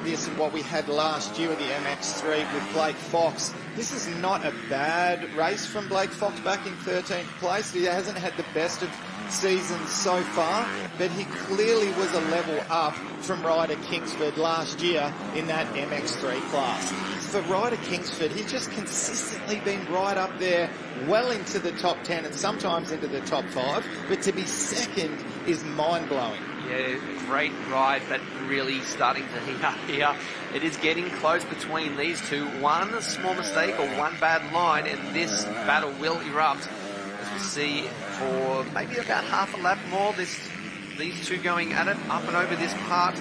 this and what we had last year with the MX3 with Blake Fox. This is not a bad race from Blake Fox back in 13th place. He hasn't had the best of seasons so far, but he clearly was a level up from Ryder Kingsford last year in that MX3 class. For Ryder Kingsford, he's just consistently been right up there, well into the top 10 and sometimes into the top 5, but to be second is mind-blowing. Yeah, great ride, but really starting to heat up here. It is getting close between these two. One small mistake or one bad line, and this battle will erupt. As we see for maybe about half a lap more, these two going at it, up and over this part,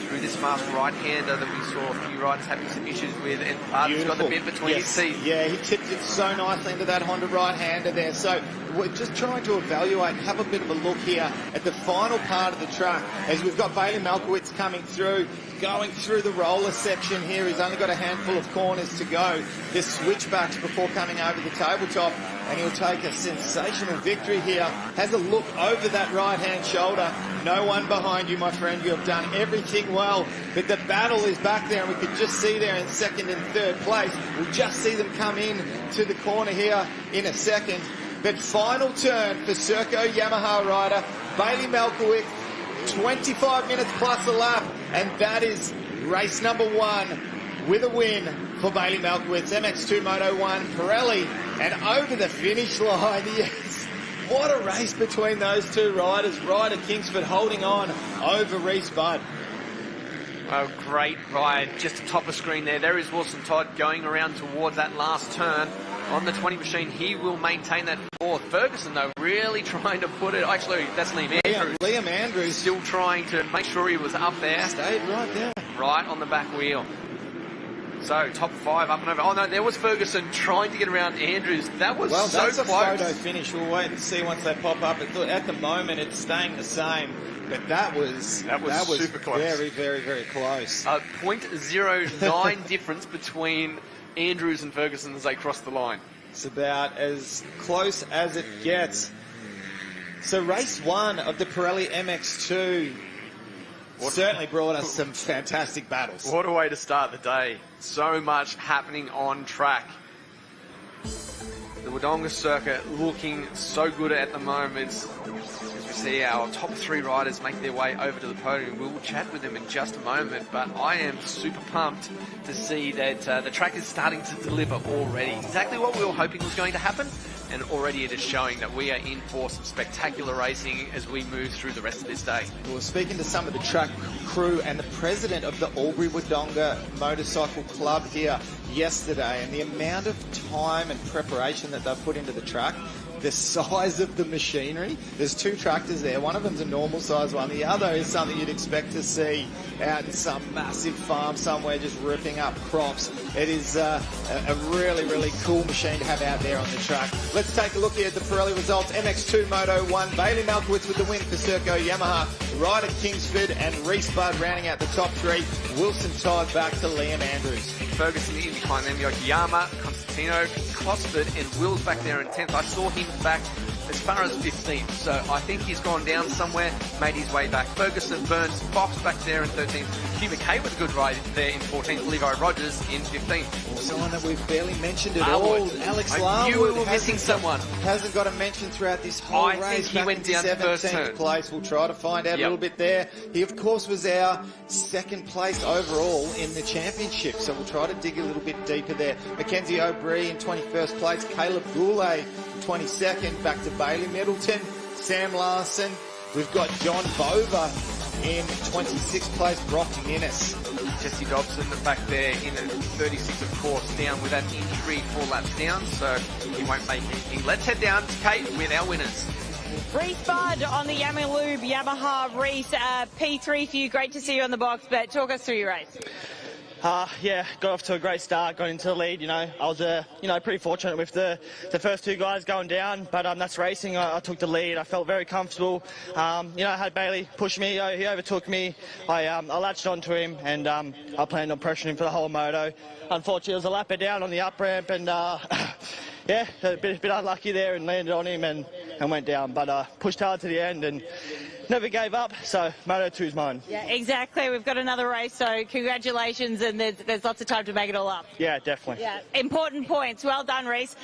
through this fast right-hander that we saw a few riders having some issues with, and Barton's got the bit between his teeth. Yeah, he tipped it so nicely into that Honda right-hander there. So we're just trying to evaluate and have a bit of a look here at the final part of the track as we've got Bailey Malkowitz coming through, going through the roller section here. He's only got a handful of corners to go. There's switchbacks before coming over the tabletop, and he'll take a sensational victory here. Has a look over that right-hand shoulder. No one behind you, my friend. You have done everything well, but the battle is back there, and we could just see there in second and third place. We'll just see them come in to the corner here in a second. But final turn for Serco Yamaha rider Bailey Malkowitz, 25 minutes plus a lap, and that is race number 1 with a win for Bailey Malkowitz, MX2 Moto 1 Pirelli, and over the finish line. Yes, what a race between those two riders. Ryder Kingsford holding on over Reese Budd. Oh, great ride. Just atop of screen there. There is Wilson Todd going around towards that last turn on the 20 machine. He will maintain that fourth. Ferguson, though, really trying to put it. Actually, that's Liam Andrews. Liam Andrews. Still trying to make sure he was up there. Stayed right there. Right on the back wheel. So, top 5 up and over. Oh, no, there was Ferguson trying to get around Andrews. That was so close. That's a photo finish. We'll wait and see once they pop up. At the moment, it's staying the same. But that was super close. Very, very, very close. 0.09 difference between Andrews and Ferguson as they crossed the line. It's about as close as it gets. So race 1 of the Pirelli MX2 certainly brought us some fantastic battles. What a way to start the day. So much happening on track. The Wondonga circuit looking so good at the moment. As we see our top 3 riders make their way over to the podium. We'll chat with them in just a moment, but I am super pumped to see that the track is starting to deliver already. Exactly what we were hoping was going to happen, and already it is showing that we are in for some spectacular racing as we move through the rest of this day. We were speaking to some of the track crew and the president of the Albury Wondonga Motorcycle Club here yesterday, and the amount of time and preparation that they've put into the track, the size of the machinery. There's 2 tractors there. One of them's a normal size one. The other is something you'd expect to see out in some massive farm somewhere just ripping up crops. It is a really, really cool machine to have out there on the track. Let's take a look here at the Pirelli results. MX2 Moto 1, Bailey Malkowitz with the win for Serco Yamaha. Ryder Kingsford and Reese Budd rounding out the top 3. Wilson Todd back to Liam Andrews. Ferguson in behind them. You got Yama, Constantino, Cosford, and Will's back there in 10th. I saw him back as far as 15th, so I think he's gone down somewhere, made his way back. Ferguson, Burns, Fox back there in 13th. Hugh McKay with a good ride there in 14th. Levi Rogers in 15th. Someone that we've barely mentioned at all. Alex Larwood. I knew we were missing someone. Hasn't got a mention throughout this whole race. I think he went down to first turn. Place. We'll try to find out a little bit there. He, of course, was our 2nd place overall in the championship, so we'll try to dig a little bit deeper there. Mackenzie O'Brien in 21st place. Caleb Goulet 22nd. Back to Bailey Middleton. Sam Larson. We've got John Bova in 26th place. Brock Ninnis. Jesse Dobson back there in 36, of course, down with that injury 4 laps down, so he won't make anything. Let's head down to Kate with our winners. Reese Budd on the Yamaha Reese, P3 for you. Great to see you on the box, but talk us through your race. Yeah, got off to a great start, got into the lead, I was, pretty fortunate with the first two guys going down, but that's racing. I took the lead. I felt very comfortable. I had Bailey push me. He overtook me. I latched onto him, and I planned on pressuring him for the whole moto. Unfortunately, it was a lapper down on the up ramp, and yeah, a bit unlucky there and landed on him and went down, but pushed hard to the end and never gave up, so Moto 2's mine. Yeah, exactly. We've got another race, so congratulations, and there's lots of time to make it all up. Yeah, definitely. Yeah, important points. Well done, Reese.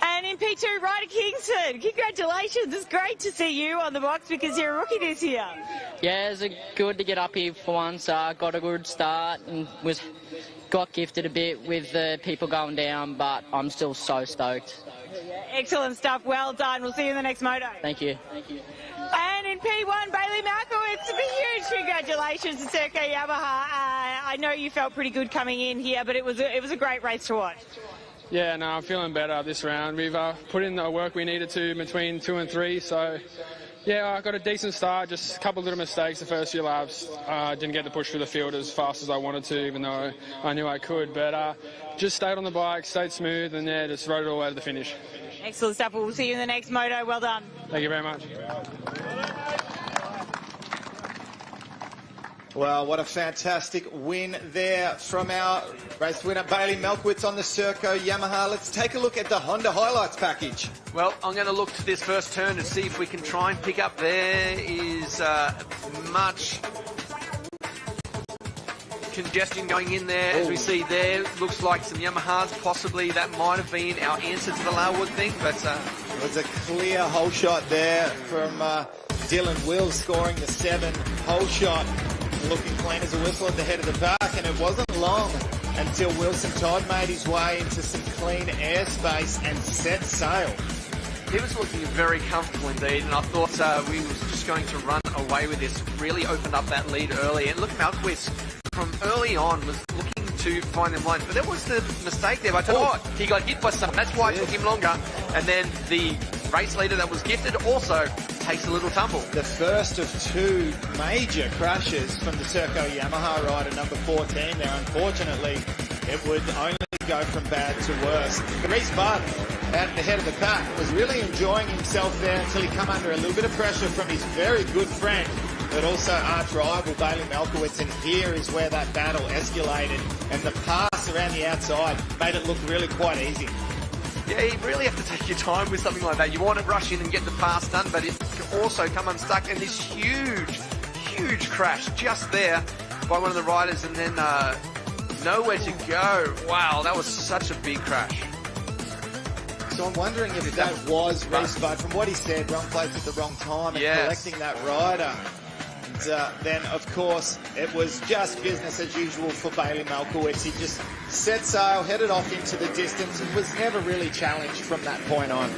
And in P2, Ryder Kingston, congratulations. It's great to see you on the box because you're a rookie this year. Yeah, it was good to get up here for once. Got a good start and got gifted a bit with the people going down, but I'm still so stoked. Excellent stuff. Well done. We'll see you in the next moto. Thank you. And in P1, Bailey Malkowitz, a huge congratulations to Circo Yamaha. I know you felt pretty good coming in here, but it was a great race to watch. Yeah, no, I'm feeling better this round. We've put in the work we needed to between 2 and 3, so yeah, I got a decent start, just a couple of little mistakes the first few laps. Didn't get to push through the field as fast as I wanted to, even though I knew I could, but just stayed on the bike, stayed smooth, and yeah, just rode it all the way to the finish. Excellent stuff. We'll see you in the next moto. Well done. Thank you very much. Well, what a fantastic win there from our race winner, Bailey Malkowitz on the Circo Yamaha. Let's take a look at the Honda highlights package. Well, I'm going to look to this first turn to see if we can try and pick up. There is much congestion going in there. As we see there, looks like some Yamahas. Possibly that might have been our answer to the Larwood thing, but it was a clear hole shot there from Dylan Wills, scoring the 7 hole shot. Looking clean as a whistle at the head of the pack, and it wasn't long until Wilson Todd made his way into some clean airspace and set sail. He was looking very comfortable indeed, and I thought we was just going to run away with this. Really opened up that lead early, and look, Malkowitz from early on was looking to find them lines, but there was the mistake there. But I tell you what, he got hit by something. That's why it took him longer. And then the race leader that was gifted also takes a little tumble. The first of 2 major crashes from the Circo Yamaha rider, number 14 there. Unfortunately, it would only go from bad to worse. Reese Budd, at the head of the pack, was really enjoying himself there until he come under a little bit of pressure from his very good friend, but also arch rival Bailey Malkowitz, and here is where that battle escalated, and the pass around the outside made it look really quite easy. Yeah, you really have to take your time with something like that. You want to rush in and get the pass done, but it can also come unstuck, and this huge crash just there by one of the riders, and then nowhere to go. Wow, that was such a big crash. So I'm wondering if that was Reese Budd. From what he said, wrong place at the wrong time, and collecting that rider. And then, of course, it was just business as usual for Bailey Malkowitz. He just set sail, headed off into the distance, and was never really challenged from that point on.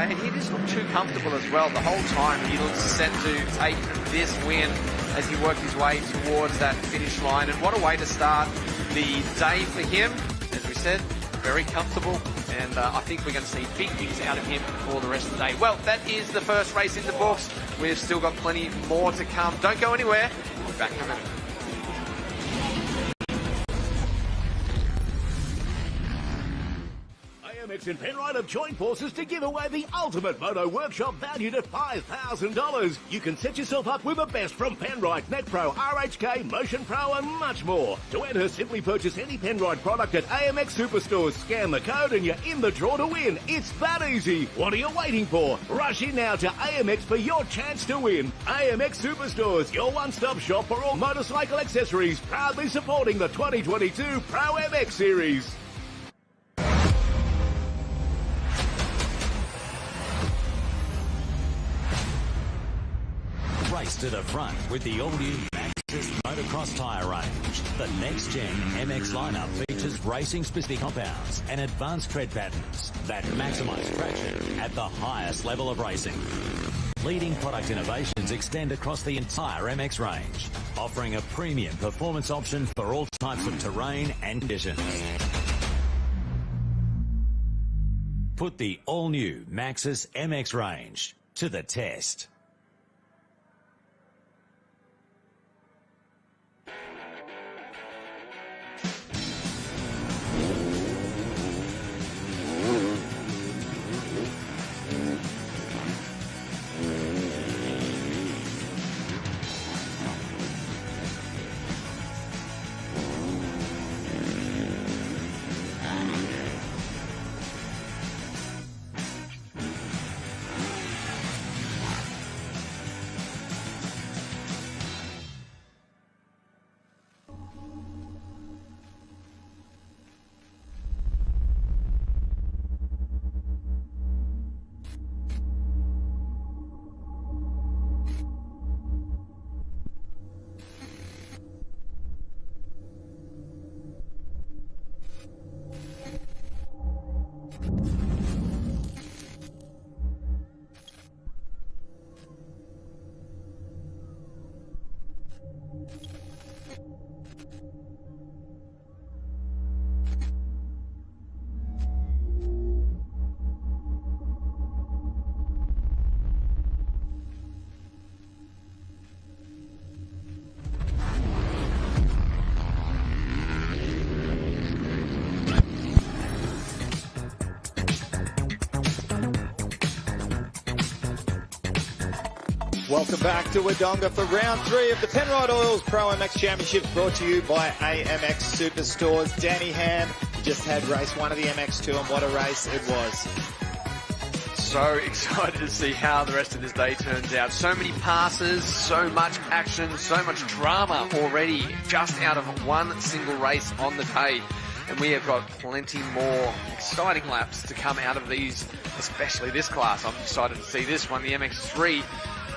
He just looked too comfortable as well. The whole time he looked set to take this win as he worked his way towards that finish line. And what a way to start the day for him. As we said, very comfortable. And I think we're going to see big things out of him for the rest of the day. Well, that is the first race in the books. We've still got plenty more to come. Don't go anywhere. We'll be back in a minute. AMX and Penrite have joined forces to give away the ultimate moto workshop valued at $5,000. You can set yourself up with the best from Penrite, NetPro, RHK, Motion Pro and much more. To enter, simply purchase any Penrite product at AMX Superstores, scan the code and you're in the draw to win. It's that easy. What are you waiting for? Rush in now to AMX for your chance to win. AMX Superstores, your one-stop shop for all motorcycle accessories, proudly supporting the 2022 Pro MX Series. Race to the front with the all-new Maxxis motocross tyre range. The next-gen MX lineup features racing-specific compounds and advanced tread patterns that maximise traction at the highest level of racing. Leading product innovations extend across the entire MX range, offering a premium performance option for all types of terrain and conditions. Put the all-new Maxxis MX range to the test. Welcome back to Wondonga for round 3 of the Penrite ProMX Championship, brought to you by AMX Superstores. Danny Ham just had race 1 of the MX2, and what a race it was. So excited to see how the rest of this day turns out. So many passes, so much action, so much drama already just out of one single race on the day. And we have got plenty more exciting laps to come out of these, especially this class. I'm excited to see this one, the MX3.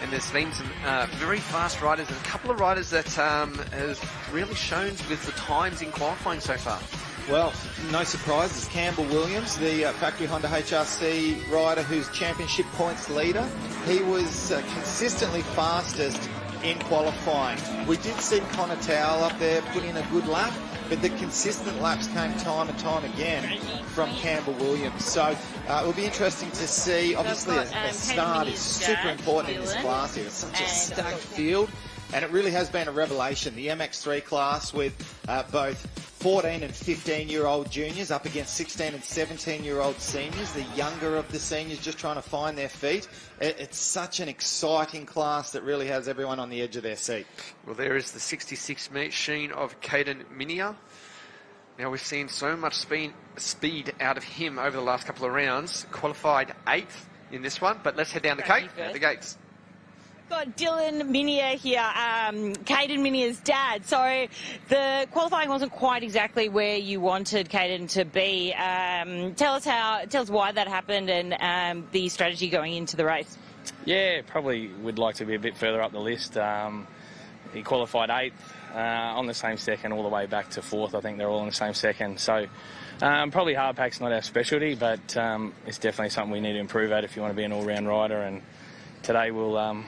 And there's been some very fast riders and a couple of riders that has really shown with the times in qualifying so far. Well, no surprises. Campbell Williams, the factory Honda HRC rider who's championship points leader, he was consistently fastest in qualifying. We did see Connor Towell up there put in a good lap, but the consistent laps came time and time again from Campbell Williams. So it will be interesting to see. Obviously, a start is super important in this class here. It's such a stacked field, and it really has been a revelation. The MX3 class with both 14 and 15-year-old juniors up against 16 and 17-year-old seniors, the younger of the seniors just trying to find their feet. It's such an exciting class that really has everyone on the edge of their seat. Well, there is the 66 machine of Caden Minia. Now, we've seen so much speed out of him over the last couple of rounds. Qualified 8th in this one, but let's head down the gates. Got Dylan Minia here, Caden Minia's dad. So the qualifying wasn't quite exactly where you wanted Caden to be. Tell us why that happened and the strategy going into the race. Yeah, probably would like to be a bit further up the list. He qualified 8th on the same second all the way back to 4th. I think they're all on the same second. So probably hardpack's not our specialty, but it's definitely something we need to improve at if you want to be an all-round rider. And today we'll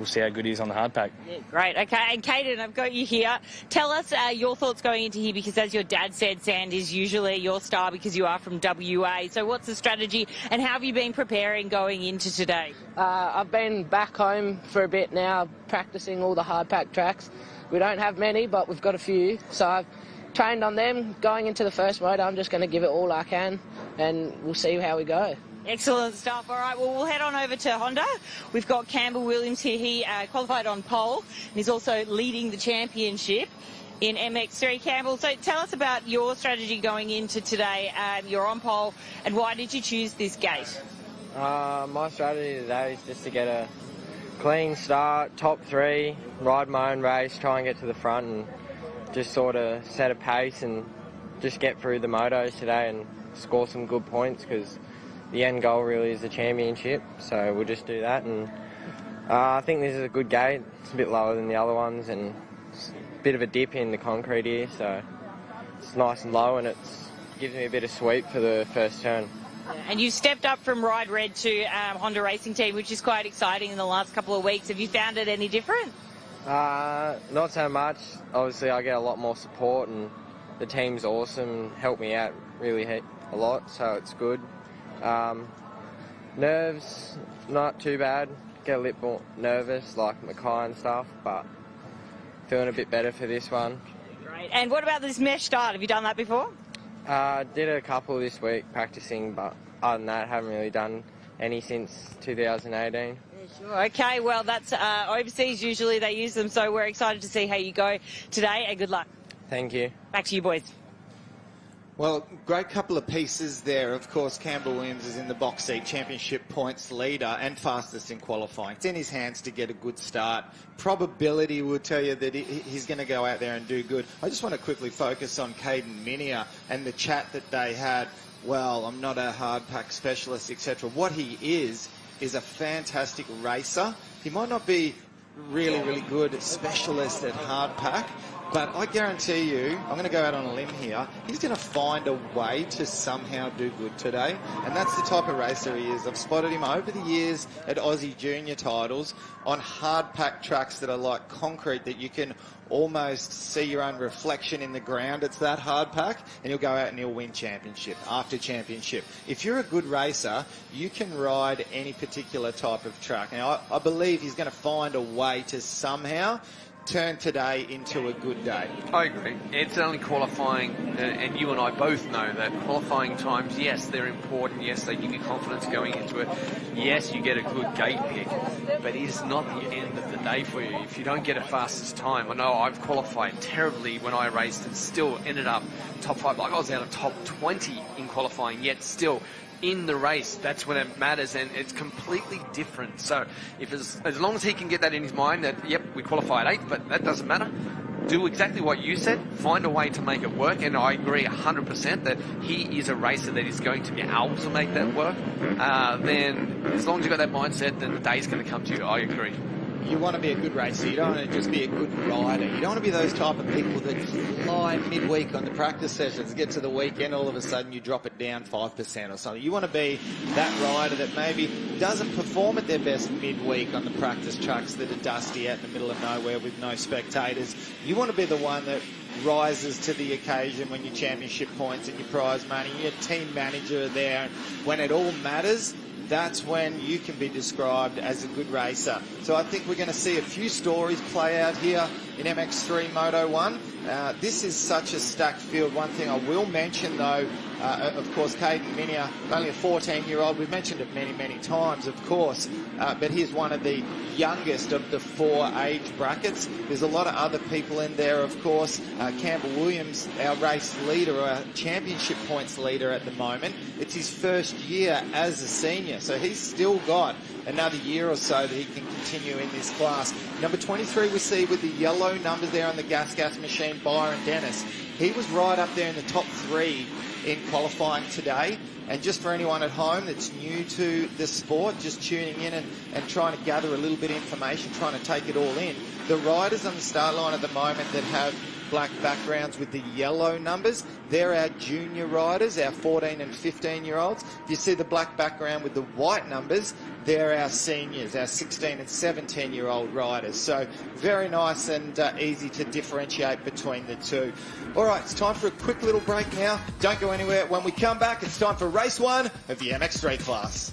see how good he is on the hardpack. Yeah, great. Okay, and Caden, I've got you here. Tell us your thoughts going into here, because as your dad said, sand is usually your star because you are from WA. So what's the strategy and how have you been preparing going into today? I've been back home for a bit now, practicing all the hardpack tracks. We don't have many, but we've got a few. So I've trained on them. Going into the first motor, I'm just going to give it all I can and we'll see how we go. Excellent stuff. All right, well, we'll head on over to Honda. We've got Campbell Williams here. He qualified on pole and is also leading the championship in MX3. Campbell, so tell us about your strategy going into today. You're on pole, and why did you choose this gate? My strategy today is just to get a clean start, top 3, ride my own race, try and get to the front and just sort of set a pace and just get through the motos today and score some good points, because the end goal really is the championship, so we'll just do that. And I think this is a good gate. It's a bit lower than the other ones and it's a bit of a dip in the concrete here, so it's nice and low and it gives me a bit of sweep for the first turn. And you stepped up from Ride Red to Honda Racing Team, which is quite exciting in the last couple of weeks. Have you found it any different? Not so much. Obviously I get a lot more support and the team's awesome, helped me out really a lot, so it's good. Nerves, not too bad. Get a little more nervous, like Mackay and stuff, but feeling a bit better for this one. Great. And what about this mesh start? Have you done that before? Did a couple this week practicing, but other than that, haven't really done any since 2018. Sure. Okay, well, that's overseas. Usually they use them, so we're excited to see how you go today, and good luck. Thank you. Back to you, boys. Well, great couple of pieces there. Of course, Campbell Williams is in the box seat, championship points leader and fastest in qualifying. It's in his hands to get a good start. Probability will tell you that he's going to go out there and do good. I just want to quickly focus on Caden Minia and the chat that they had. Well, I'm not a hard pack specialist, etc. What he is a fantastic racer. He might not be really good specialist at hard pack, but I guarantee you, I'm going to go out on a limb here, he's going to find a way to somehow do good today. And that's the type of racer he is. I've spotted him over the years at Aussie Junior titles on hard pack tracks that are like concrete that you can almost see your own reflection in the ground. It's that hard pack, and he'll go out and he'll win championship after championship. If you're a good racer, you can ride any particular type of track. Now, I believe he's going to find a way to somehow turn today into a good day. I agree. It's only qualifying, and you and I both know that qualifying times, yes, they're important. Yes, they give you confidence going into it. Yes, you get a good gate pick, but it's not the end of the day for you. If you don't get a fastest time, I know I've qualified terribly when I raced and still ended up top 5. Like I was out of top 20 in qualifying, yet still in the race, that's when it matters, and it's completely different. So if as long as he can get that in his mind that, yep, we qualified 8th, but that doesn't matter, do exactly what you said, find a way to make it work, and I agree 100% that he is a racer that is going to be able to make that work, then as long as you've got that mindset, then the day's going to come to you. I agree. You want to be a good racer. You don't want to just be a good rider. You don't want to be those type of people that fly midweek on the practice sessions, get to the weekend, all of a sudden you drop it down 5% or something. You want to be that rider that maybe doesn't perform at their best midweek on the practice tracks that are dusty out in the middle of nowhere with no spectators. You want to be the one that rises to the occasion when your championship points and your prize money, your team manager are there. And when it all matters, that's when you can be described as a good racer. So I think we're going to see a few stories play out here in MX3 Moto 1. This is such a stacked field. One thing I will mention, though, of course, Caden Minia, only a 14-year-old. We've mentioned it many times, of course, but he's one of the youngest of the 4 age brackets. There's a lot of other people in there, of course. Campbell Williams, our race leader, our championship points leader at the moment. It's his first year as a senior, so he's still got another year or so that he can continue in this class. Number 23 we see with the yellow numbers there on the gas machine, Byron Dennis. He was right up there in the top 3 in qualifying today. And just for anyone at home that's new to the sport, just tuning in and trying to gather a little bit of information, trying to take it all in, the riders on the start line at the moment that have black backgrounds with the yellow numbers, they're our junior riders, our 14 and 15-year-olds. If you see the black background with the white numbers, they're our seniors, our 16 and 17-year-old riders. So very nice and easy to differentiate between the two. All right, it's time for a quick little break now. Don't go anywhere. When we come back, it's time for race 1 of the MX3 class.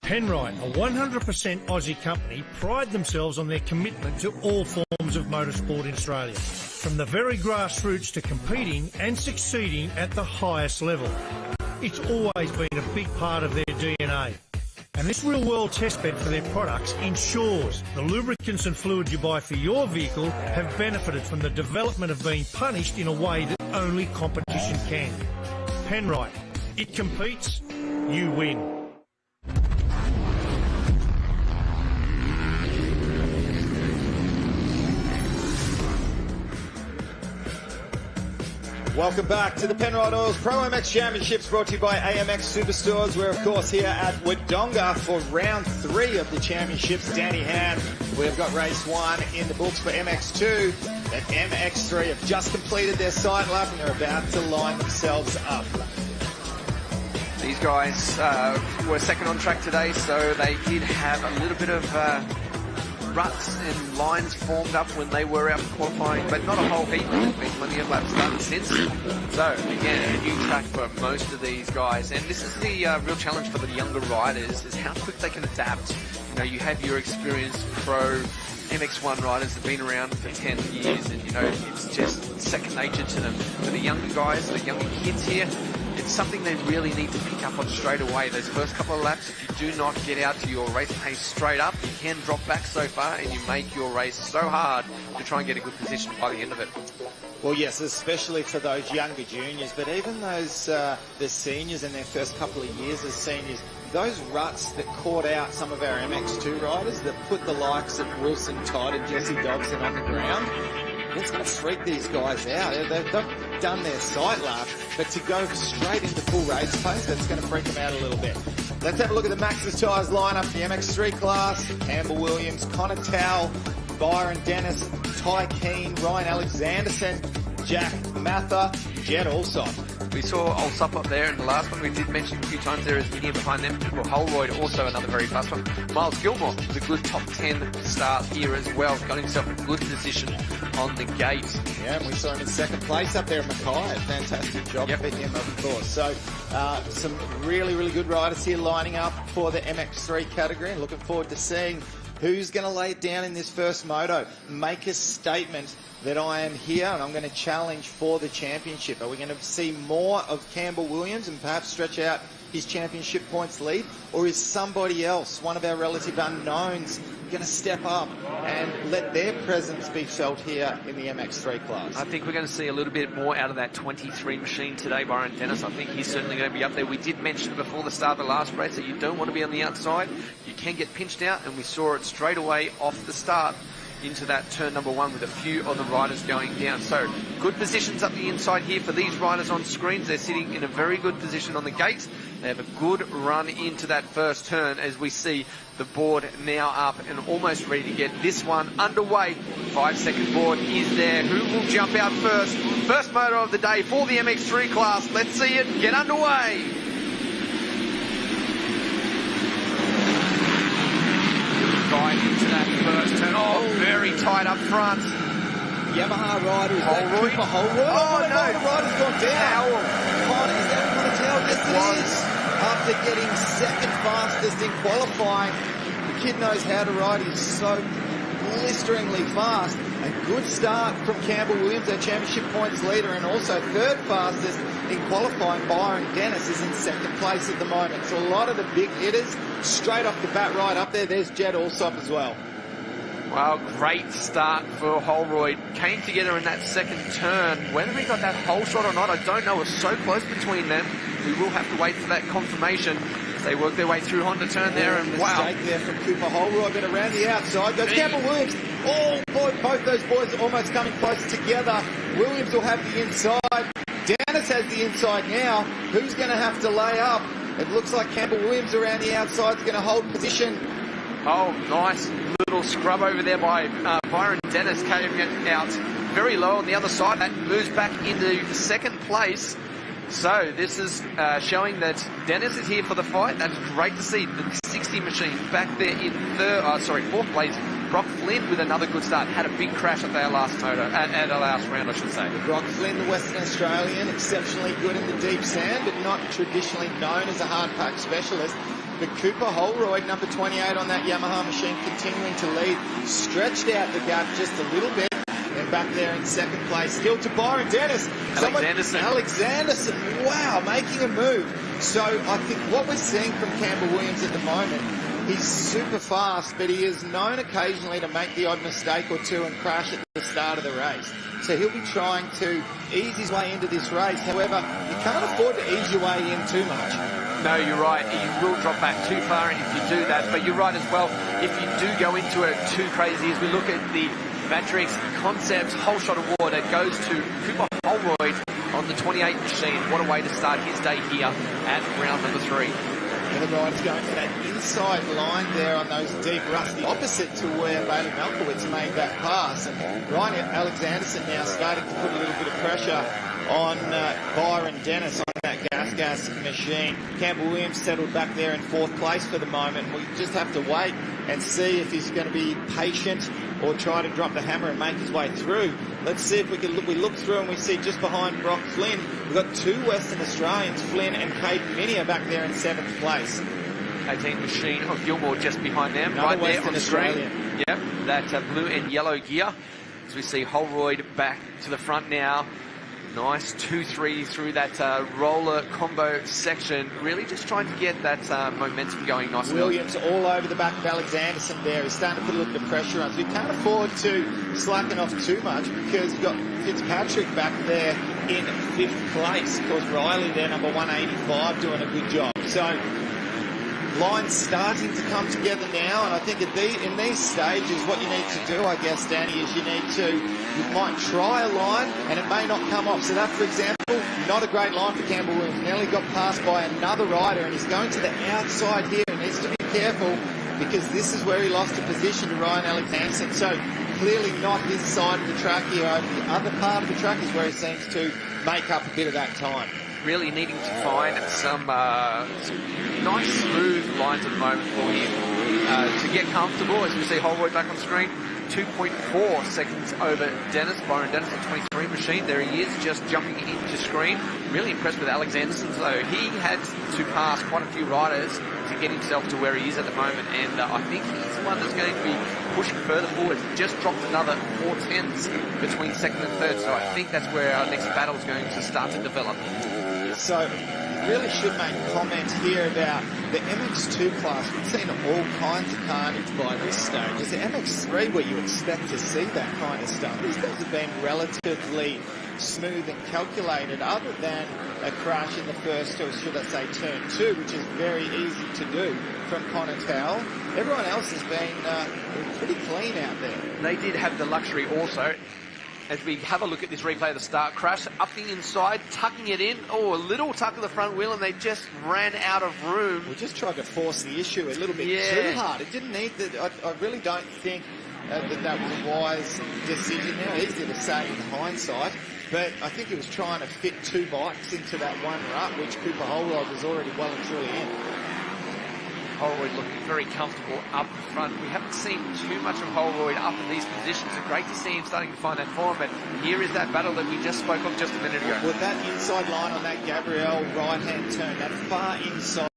Penrite, a 100% Aussie company, pride themselves on their commitment to all forms of motorsport in Australia, from the very grassroots to competing and succeeding at the highest level. It's always been a big part of their DNA. And this real-world testbed for their products ensures the lubricants and fluids you buy for your vehicle have benefited from the development of being punished in a way that only competition can. Penrite, it competes, you win. Welcome back to the Penrite Oils ProMX Championships, brought to you by AMX Superstores. We're, of course, here at Wondonga for round 3 of the championships. Danny Ham, we've got race 1 in the books for MX2. And MX3 have just completed their side lap and they're about to line themselves up. These guys were second on track today, so they did have a little bit of ruts and lines formed up when they were out qualifying, but not a whole heap. There's been plenty of laps done since. So, again, a new track for most of these guys. And this is the real challenge for the younger riders, is how quick they can adapt. You know, you have your experienced pro MX1 riders that have been around for 10 years, and, you know, it's just second nature to them. For the younger guys, the younger kids here, it's something they really need to pick up on straight away. Those first couple of laps, if you do not get out to your race pace straight up, you can drop back so far and you make your race so hard to try and get a good position by the end of it. Well, yes, especially for those younger juniors, but even those the seniors in their first couple of years as seniors, those ruts that caught out some of our MX2 riders, that put the likes of Wilson Todd and Jesse Dobson on the ground, it's going to freak these guys out. They've done their sight lap, but to go straight into full race pace, that's going to freak them out a little bit. Let's have a look at the Maxxis Tyres lineup, the MX3 class. Campbell Williams, Connor Towell, Byron Dennis, Ty Keane, Ryan Alexanderson, Jack Mather, Jed Alsop. We saw Alsop up there in the last one. We did mention a few times there is Gideon behind them. Well, Holroyd also another very fast one. Miles Gilmore was a good top 10 start here as well. Got himself a good position on the gate. Yeah, and we saw him in second place up there at Mackay. Fantastic job for him, of course. So some really, really good riders here lining up for the MX3 category, and looking forward to seeing who's going to lay it down in this first moto. Make a statement that I am here and I'm going to challenge for the championship. Are we going to see more of Campbell Williams and perhaps stretch out his championship points lead? Or is somebody else, one of our relative unknowns, going to step up and let their presence be felt here in the MX3 class? I think we're going to see a little bit more out of that 23 machine today, Byron Dennis. I think he's certainly going to be up there. We did mention before the start of the last race that you don't want to be on the outside. You can get pinched out, and we saw it straight away off the start into that turn number 1 with a few of the riders going down. So good positions up the inside here for these riders on screens. They're sitting in a very good position on the gate. They have a good run into that first turn as we see the board now up and almost ready to get this one underway. 5-second board is there. Who will jump out first? First motor of the day for the MX3 class. Let's see it get underway. Right into that first turn. Oh, very tight up front. Yamaha rider, is that Cooper Holroyd? Oh, no. The rider's gone down. Connor, is that Connor Towell? Yes, it is. After getting second fastest in qualifying, the kid knows how to ride. He's so blisteringly fast. A good start from Campbell Williams, our championship points leader, and also third fastest in qualifying. Byron Dennis is in second place at the moment. So a lot of the big hitters straight off the bat right up there. There's Jed Alsop as well. Well, great start for Holroyd. Came together in that second turn. Whether he got that whole shot or not, I don't know. It's so close between them. We will have to wait for that confirmation as they work their way through Honda turn there. And wow. Mistake there from Cooper Holroyd, but around the outside goes Campbell Williams. Oh, boy, both those boys are almost coming close together. Williams will have the inside. Dennis has the inside now. Who's going to have to lay up? It looks like Campbell Williams around the outside is going to hold position. Oh, nice little scrub over there by Byron Dennis, came out very low on the other side. That moves back into second place. So this is showing that Dennis is here for the fight. That's great to see. The 60 machine back there in fourth place. Brock Flynn with another good start. Had a big crash at our last moto, at our last round, I should say. Brock Flynn, the Western Australian, exceptionally good in the deep sand, but not traditionally known as a hard pack specialist. But Cooper Holroyd, number 28 on that Yamaha machine, continuing to lead, stretched out the gap just a little bit. And back there in second place, still to Byron Dennis. Alexanderson, wow, making a move. So I think what we're seeing from Campbell Williams at the moment, he's super fast, but he is known occasionally to make the odd mistake or two and crash at the start of the race. So he'll be trying to ease his way into this race. However, you can't afford to ease your way in too much. No, you're right. You will drop back too far if you do that. But you're right as well. If you do go into it too crazy, as we look at the Matrix Concepts whole shot award that goes to Cooper Holroyd on the 28 machine. What a way to start his day here at round number 3. And the rider's going for that inside line there on those deep ruts, the opposite to where Bailey Malkowitz made that pass. And Ryan Alexanderson now starting to put a little bit of pressure on Byron Dennis on that gas machine. Campbell Williams settled back there in 4th place for the moment. We just have to wait and see if he's going to be patient or try to drop the hammer and make his way through. Let's see if we can look. We look through and we see just behind Brock Flynn, we've got 2 Western Australians, Flynn and Kate Minia, back there in 7th place. 18 machine of Gilmore just behind them, Another right there Western on the screen. Australian. Yep, that blue and yellow gear. As we see Holroyd back to the front now. Nice 2-3 through that roller combo section. Really just trying to get that momentum going nice. Williams all over the back of Alexanderson there. He's starting to put a little bit of pressure on. So we can't afford to slacken off too much because you've got Fitzpatrick back there in 5th place. Of course, Riley there, number 185, doing a good job. So line's starting to come together now, and I think in these stages what you need to do, I guess, Danny, is you might try a line and it may not come off. So that, for example, not a great line for Campbell Williams. Nearly got passed by another rider and he's going to the outside here. He needs to be careful because this is where he lost a position to Ryan Alexanderson. So clearly not his side of the track here. Over the other part of the track is where he seems to make up a bit of that time. Really needing to find some nice smooth lines at the moment for him to get comfortable. As we see Holroyd back on screen, 2.4 seconds over Dennis. Byron Dennis at 23 machine. There he is, just jumping into screen. Really impressed with Alexanderson, though. He had to pass quite a few riders to get himself to where he is at the moment, and I think he's the one that's going to be pushing further forward. Just dropped another 4 tenths between 2nd and 3rd, so I think that's where our next battle is going to start to develop. So really should make a comment here about the MX2 class. We've seen all kinds of carnage by this stage. It's the MX3 where you expect to see that kind of stuff. These guys have been relatively smooth and calculated, other than a crash in the first, or should I say turn 2, which is very easy to do from Connor Towell. Everyone else has been pretty clean out there. They did have the luxury also, as we have a look at this replay of the start crash, up the inside, tucking it in. Oh, a little tuck of the front wheel, and they just ran out of room. We just tried to force the issue a little bit too hard. It didn't need that. I really don't think that was a wise decision. Now, easy to say in hindsight, but I think he was trying to fit 2 bikes into that one rut, which Cooper Holroyd was already well and truly in. Holroyd looking very comfortable up front. We haven't seen too much of Holroyd up in these positions, so great to see him starting to find that form. But here is that battle that we just spoke of just a minute ago. With that inside line on that Gabrielle right-hand turn, that far inside.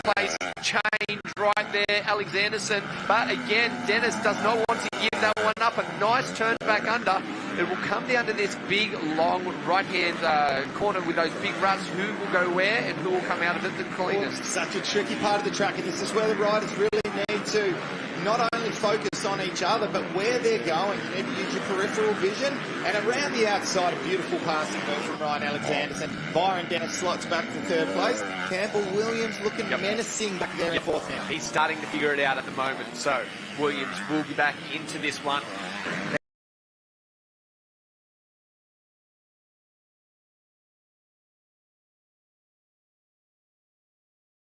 Place change right there, Alexanderson, but again Dennis does not want to give that one up. A nice turn back under. It will come down to this big long right hand corner with those big ruts. Who will go where and who will come out of it the cleanest? Such a tricky part of the track, and this is where the riders really need to not only focus on each other, but where they're going. You need to use your peripheral vision. And around the outside, a beautiful passing move from Ryan Alexanderson. Byron Dennis slots back to 3rd place. Campbell Williams looking menacing back there in 4th now. He's starting to figure it out at the moment, so Williams will be back into this one.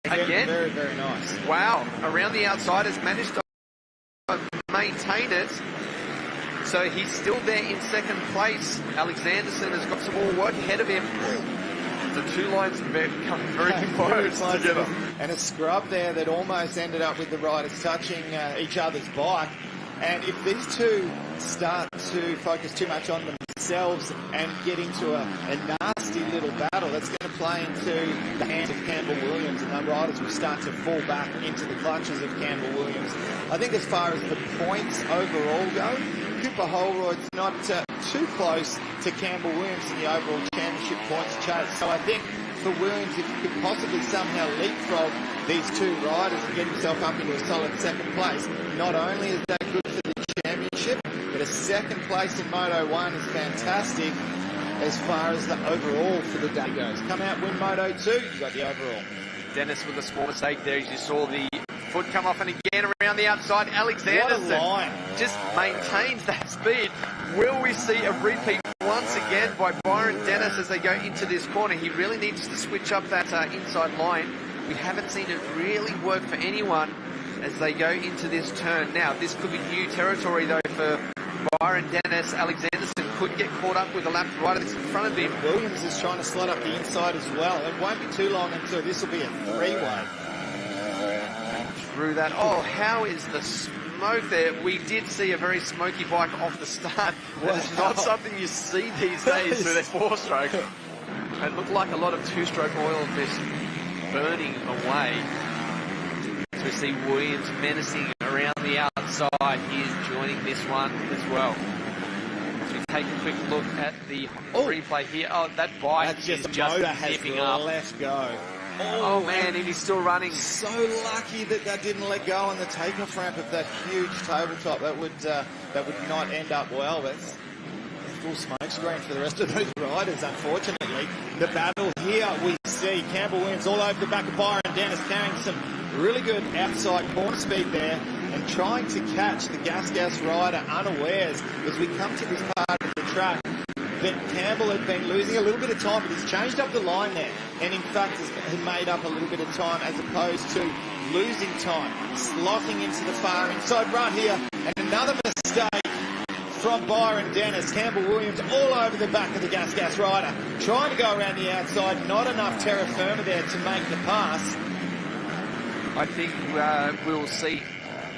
Again, very, very nice. Wow, around the outside has managed to maintain it. So he's still there in 2nd place. Alexanderson has got some more work ahead of him. The two lines come very close together. And a scrub there that almost ended up with the riders touching each other's bike. And if these two start to focus too much on themselves and get into a nasty little battle, that's going to play into the hands of Campbell Williams, and the riders will start to fall back into the clutches of Campbell Williams. I think as far as the points overall go, Cooper Holroyd's not too close to Campbell Williams in the overall championship points chase. So I think for Williams, if he could possibly somehow leapfrog these two riders and get himself up into a solid second place, not only is that good for the championship, but a second place in Moto 1 is fantastic as far as the overall for the day goes. Come out, win Moto 2, you've got the overall. Dennis with a small mistake there, as you saw the foot come off, and again around the outside, Alexanderson just maintains that speed. Will we see a repeat once again by Byron Dennis as they go into this corner? He really needs to switch up that inside line. We haven't seen it really work for anyone as they go into this turn. Now, this could be new territory though for Byron Dennis. Alexanderson could get caught up with the lap rider that's in front of him. Williams is trying to slot up the inside as well. It won't be too long until this will be a three-way. Through that. Oh, how is the smoke there? We did see a very smoky bike off the start. That is not something you see these days with a four-stroke. It looked like a lot of two-stroke oil just burning away. As we see Williams menacing around the outside. He is joining this one as well. As we take a quick look at the replay here. Oh, that bike is just zipping up. Let's go. Oh man, and he's still running. So lucky that didn't let go on the takeoff ramp of that huge tabletop. That would not end up well. That's a full smoke screen for the rest of those riders, unfortunately. The battle here we see Campbell Williams all over the back of Byron Dennis, carrying some really good outside corner speed there and trying to catch the Gas rider unawares as we come to this part of the track. That Campbell had been losing a little bit of time, but he's changed up the line there, and in fact has made up a little bit of time as opposed to losing time. Slotting into the far inside right here, and another mistake from Byron Dennis. Campbell Williams all over the back of the Gas rider, trying to go around the outside, not enough terra firma there to make the pass. I think we'll see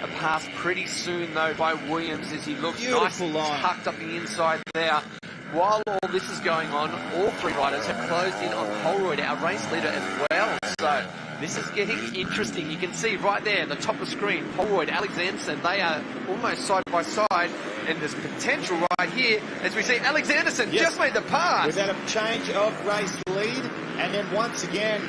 a pass pretty soon though by Williams as he looks nice and tucked up the inside there. While all this is going on, all three riders have closed in on Holroyd, our race leader, as well. So this is getting interesting. You can see right there at the top of the screen, Holroyd, Alexanderson, they are almost side by side. And there's potential right here as we see Alexanderson just made the pass. With that change of race lead. And then once again,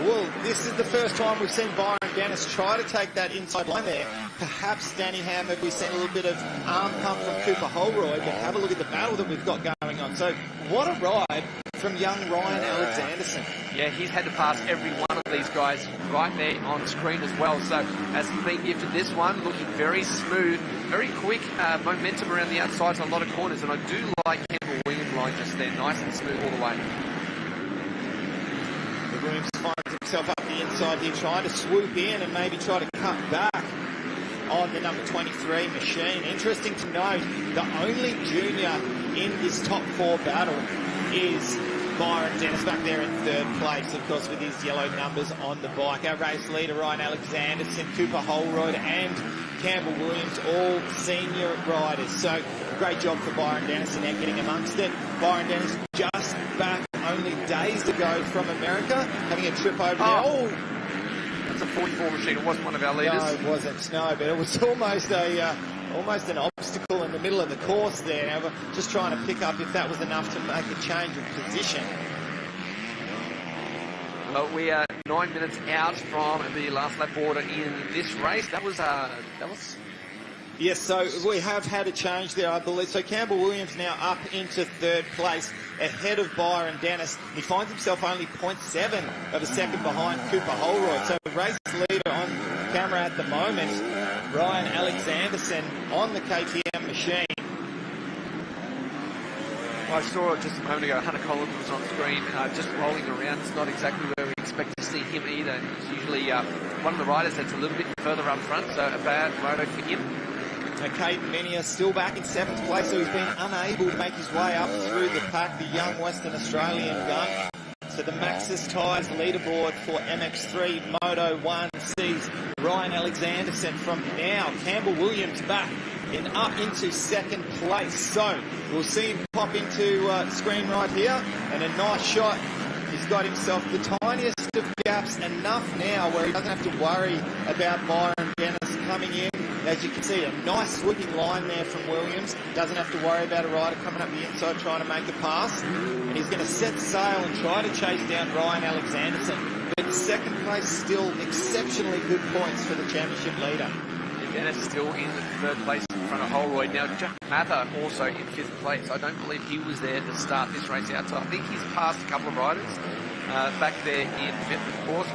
well, this is the first time we've seen Byron Dennis try to take that inside line there. Perhaps Danny Ham, have we seen a little bit of arm pump from Cooper Holroyd, but have a look at the battle that we've got going on. So what a ride from young Ryan Alexanderson. Yeah, he's had to pass every one of these guys right there on screen as well. So as he's been gifted this one, looking very smooth, very quick momentum around the outsides and a lot of corners. And I do like Campbell Williams line just there, nice and smooth all the way. Williams finds himself up the inside here, trying to swoop in and maybe try to cut back on the number 23 machine. Interesting to note, the only junior in this top four battle is Byron Dennis back there in third place, of course, with his yellow numbers on the bike. Our race leader, Ryan Alexanderson, Cooper Holroyd and Campbell Williams, all senior riders. So great job for Byron Dennis in there getting amongst it. Byron Dennis just back only days to go from America, having a trip over there. Oh, that's a 44 machine. It wasn't one of our leaders. No, it wasn't. No, but it was almost an obstacle in the middle of the course there. Now, just trying to pick up if that was enough to make a change of position. Well, we are 9 minutes out from the last lap order in this race. That was. Yes, so we have had a change there, I believe. So Campbell Williams now up into third place, ahead of Byron Dennis. He finds himself only 0.7 of a second behind Cooper Holroyd. So race leader on camera at the moment, Ryan Alexanderson on the KTM machine. I saw just a moment ago, Hunter Collins was on screen, just rolling around. It's not exactly where we expect to see him either. It's usually one of the riders that's a little bit further up front, so a bad moto for him. Caden Minier still back in 7th place, so he's been unable to make his way up through the pack, the young Western Australian gun. So the Maxxis Tyres leaderboard for MX3 Moto 1 sees Ryan Alexanderson from now. Campbell Williams back and up into second place. So we'll see him pop into screen right here, and a nice shot. He's got himself the tiniest of gaps, enough now where he doesn't have to worry about Byron Dennis coming in. As you can see, a nice sweeping line there from Williams. Doesn't have to worry about a rider coming up the inside trying to make a pass. And he's going to set sail and try to chase down Ryan Alexanderson. But second place, still exceptionally good points for the championship leader. Dennis still in third place in front of Holroyd. Now, Jack Mather also in fifth place. I don't believe he was there to start this race out. So I think he's passed a couple of riders back there in fifth, of course.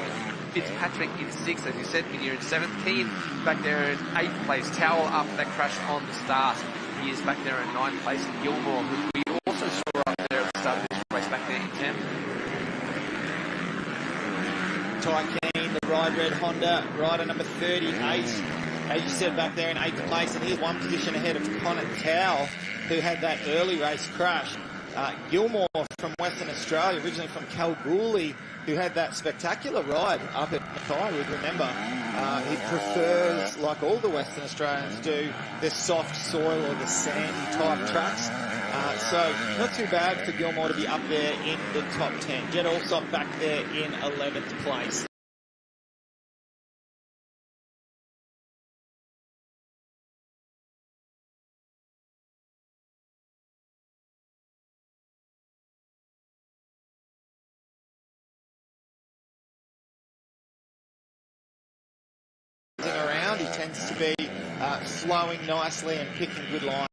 Fitzpatrick in sixth, as you said, Minier in seventh. Keane back there in eighth place. Towell up that crash on the start. He is back there in ninth place. And Gilmore, who we also saw up there at the start of this race, back there in 10th. Ty Keane, the Ride Red Honda, rider number 38. As you said, back there in 8th place, and he's one position ahead of Connor Towell, who had that early race crash. Gilmore from Western Australia, originally from Kalgoorlie, who had that spectacular ride up at Mackay, would remember. He prefers, like all the Western Australians do, the soft soil or the sandy type tracks. So not too bad for Gilmore to be up there in the top 10. Jed Alsop back there in 11th place. Around, he tends to be flowing nicely and picking good lines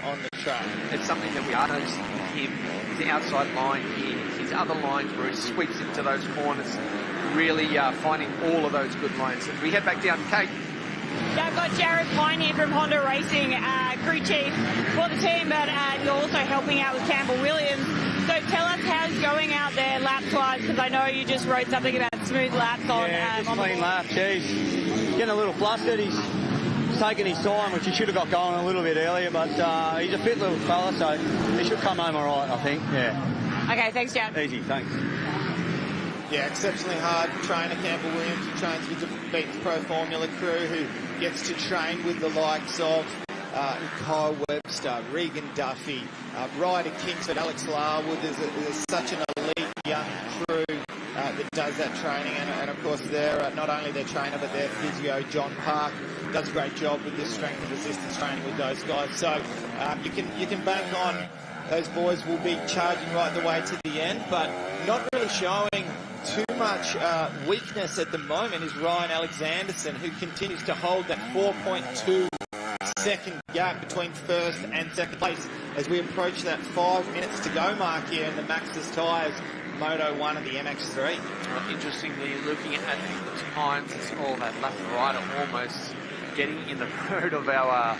on the track. It's something that we are noticing with him. His outside line in his other lines where he sweeps into those corners, really finding all of those good lines. As we head back down to Kate. Yeah, I've got Jared Pine here from Honda Racing, crew chief for the team, but you're also helping out with Campbell Williams. So tell us how he's going out there laps-wise, because I know you just wrote something about smooth laps on. Yeah, just clean laps. He's getting a little flustered. He's taking his time, which he should have got going a little bit earlier, but he's a fit little fella, so he should come home all right, I think. Yeah. Okay, thanks, Jared. Easy, thanks. Yeah, exceptionally hard trainer, Campbell Williams, who trains with the Beats Pro Formula crew, who gets to train with the likes of Kyle Webster, Regan Duffy, Ryder Kingsford, Alex Larwood. There's such an elite young crew that does that training, and of course they're not only their trainer but their physio John Park does a great job with this strength and resistance training with those guys. So you can bank on those boys will be charging right the way to the end, but not really showing too much weakness at the moment is Ryan Alexanderson, who continues to hold that 4.2 second gap between first and second place as we approach that 5 minutes to go mark here in the Maxxis Tyres Moto 1 and the MX3. Well, interestingly, looking at the times, it's all that left rider almost getting in the road of our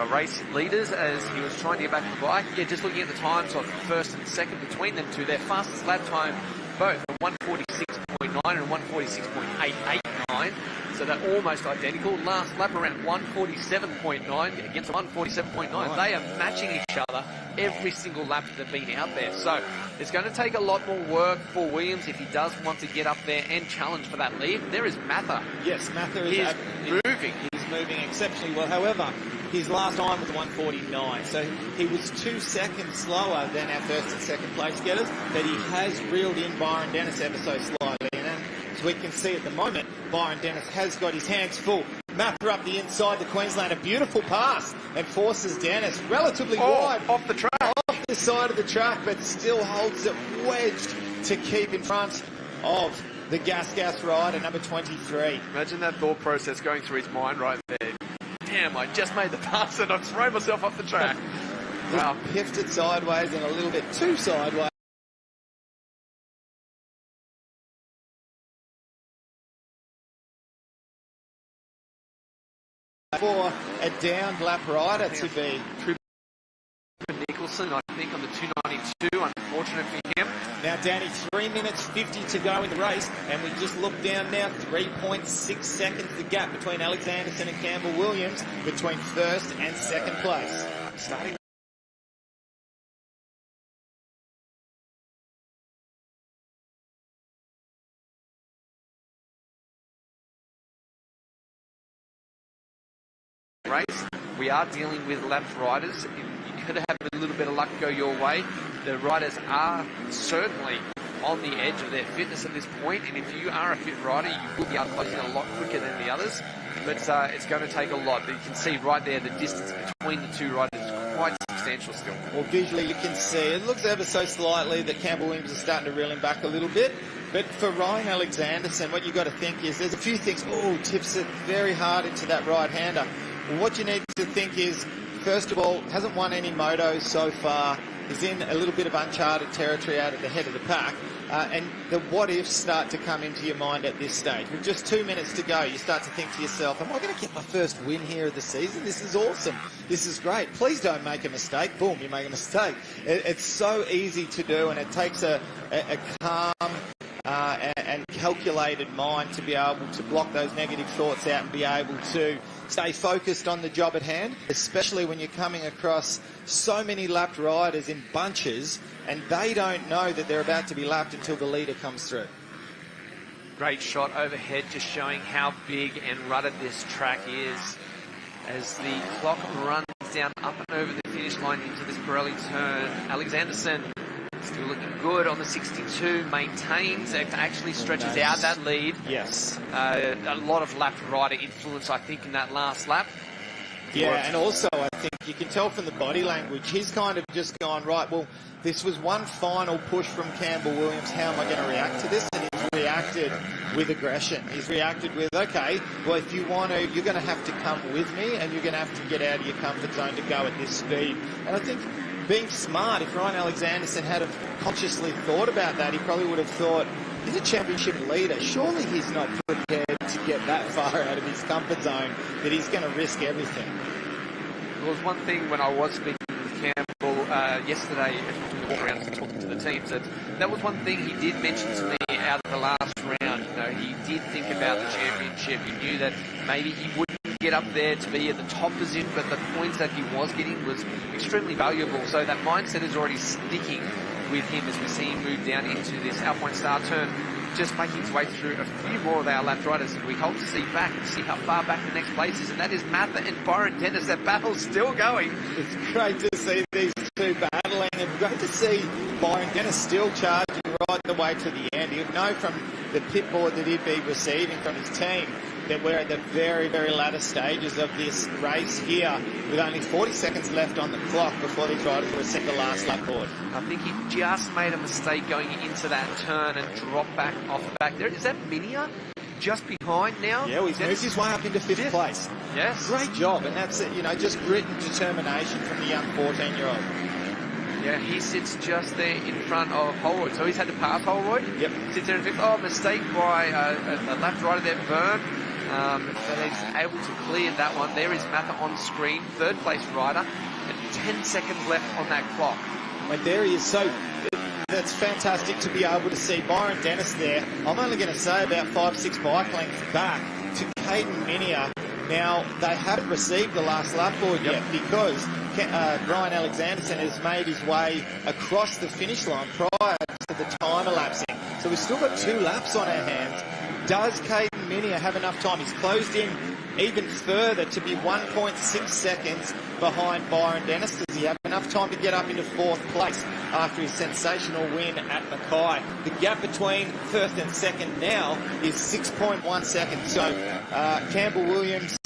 race leaders as he was trying to get back to the bike. Yeah, just looking at the times of first and second between them two, their fastest lap time both, 146.9 and 146.889. So they're almost identical. Last lap around 147.9 against 147.9. Right. They are matching each other every single lap that they've been out there. So it's going to take a lot more work for Williams if he does want to get up there and challenge for that lead. There is Mather. Yes, Mather is moving. He's moving exceptionally well. However, his last time was 149, so he was 2 seconds slower than our first and second place getters, but he has reeled in Byron Dennis ever so slightly. And as we can see at the moment, Byron Dennis has got his hands full. Mather up the inside, the Queenslander, beautiful pass, and forces Dennis relatively wide. Off the track. Off the side of the track, but still holds it wedged to keep in front of the Gas rider, number 23. Imagine that thought process going through his mind right there. Damn, I just made the pass and I've thrown myself off the track. Wow. Piffed it sideways and a little bit too sideways. For a downed lap rider to be. Nicholson, I think, on the 292. Unfortunate for him. Now, Danny, 3 minutes 50 to go in the race, and we just look down now, 3.6 seconds the gap between Alexanderson and Campbell Williams between first and second place. Starting race. We are dealing with lapped riders. You could have a little bit of luck go your way. The riders are certainly on the edge of their fitness at this point, and if you are a fit rider, you will be able to close in a lot quicker than the others, but it's going to take a lot. But you can see right there the distance between the two riders is quite substantial still. Well, visually you can see it looks ever so slightly that Campbell Williams is starting to reel him back a little bit, but for Ryan Alexanderson, what you've got to think is there's a few things. Tips it very hard into that right-hander. Well, what you need to think is, first of all, hasn't won any motos so far. He's in a little bit of uncharted territory out at the head of the pack. And the what-ifs start to come into your mind at this stage. With just 2 minutes to go, you start to think to yourself, am I going to get my first win here of the season? This is awesome. This is great. Please don't make a mistake. Boom, you make a mistake. It's so easy to do, and it takes a calm and calculated mind to be able to block those negative thoughts out and be able to stay focused on the job at hand, especially when you're coming across so many lapped riders in bunches and they don't know that they're about to be lapped until the leader comes through. Great shot overhead, just showing how big and rutted this track is as the clock runs down up and over the finish line into this Pirelli turn. Alexanderson still looking good on the 62, maintains, it actually stretches out that lead. Yes. A lot of lapped rider influence, I think, in that last lap. Yeah, and also I think you can tell from the body language, he's kind of just gone, right, well, this was one final push from Campbell Williams, how am I going to react to this? And he's reacted with aggression. He's reacted with, okay, well, if you want to, you're going to have to come with me and you're going to have to get out of your comfort zone to go at this speed. And I think being smart, if Ryan Alexanderson had have consciously thought about that, he probably would have thought, he's a championship leader. Surely he's not prepared to get that far out of his comfort zone that he's going to risk everything. There was one thing when I was speaking with Campbell yesterday, walking around and talking to the teams, that was one thing he did mention to me out of the last round. You know, he did think about the championship. He knew that maybe he wouldn't get up there to be at the top position, but the points that he was getting was extremely valuable. So that mindset is already sticking with him as we see him move down into this Alpine Star turn, just making his way through a few more of our lapped riders. We hope to see back and see how far back the next place is, and that is Mather and Byron Dennis. That battle's still going. It's great to see these two battling, and great to see Byron Dennis still charging right the way to the end. He'll know from the pit board that he'd be receiving from his team that we're at the very, very latter stages of this race here, with only 40 seconds left on the clock before these riders will set the last lap board. I think he just made a mistake going into that turn and dropped back off the back there. Is that Minia just behind now? Yeah, well, he's moved his way up into fifth place. Yes. Great job, and that's it, you know, just grit and determination from the young 14-year-old. Yeah, he sits just there in front of Holroyd. So he's had to pass Holroyd. Yep. Sits there in fifth. Oh, mistake by a lap rider there, Byrne. But he's able to clear that one. There is Mather on screen, third place rider, and 10 seconds left on that clock. But there he is. So that's fantastic to be able to see Byron Dennis there. I'm only going to say about 5-6 bike lengths back to Caden Minia. Now, they haven't received the last lap board yet because Ryan Alexanderson has made his way across the finish line prior to the time elapsing. So we've still got 2 laps on our hands. Does Caden Minia have enough time? He's closed in even further to be 1.6 seconds behind Byron Dennis. Does he have enough time to get up into 4th place after his sensational win at Mackay? The gap between 1st and 2nd now is 6.1 seconds. So Campbell Williams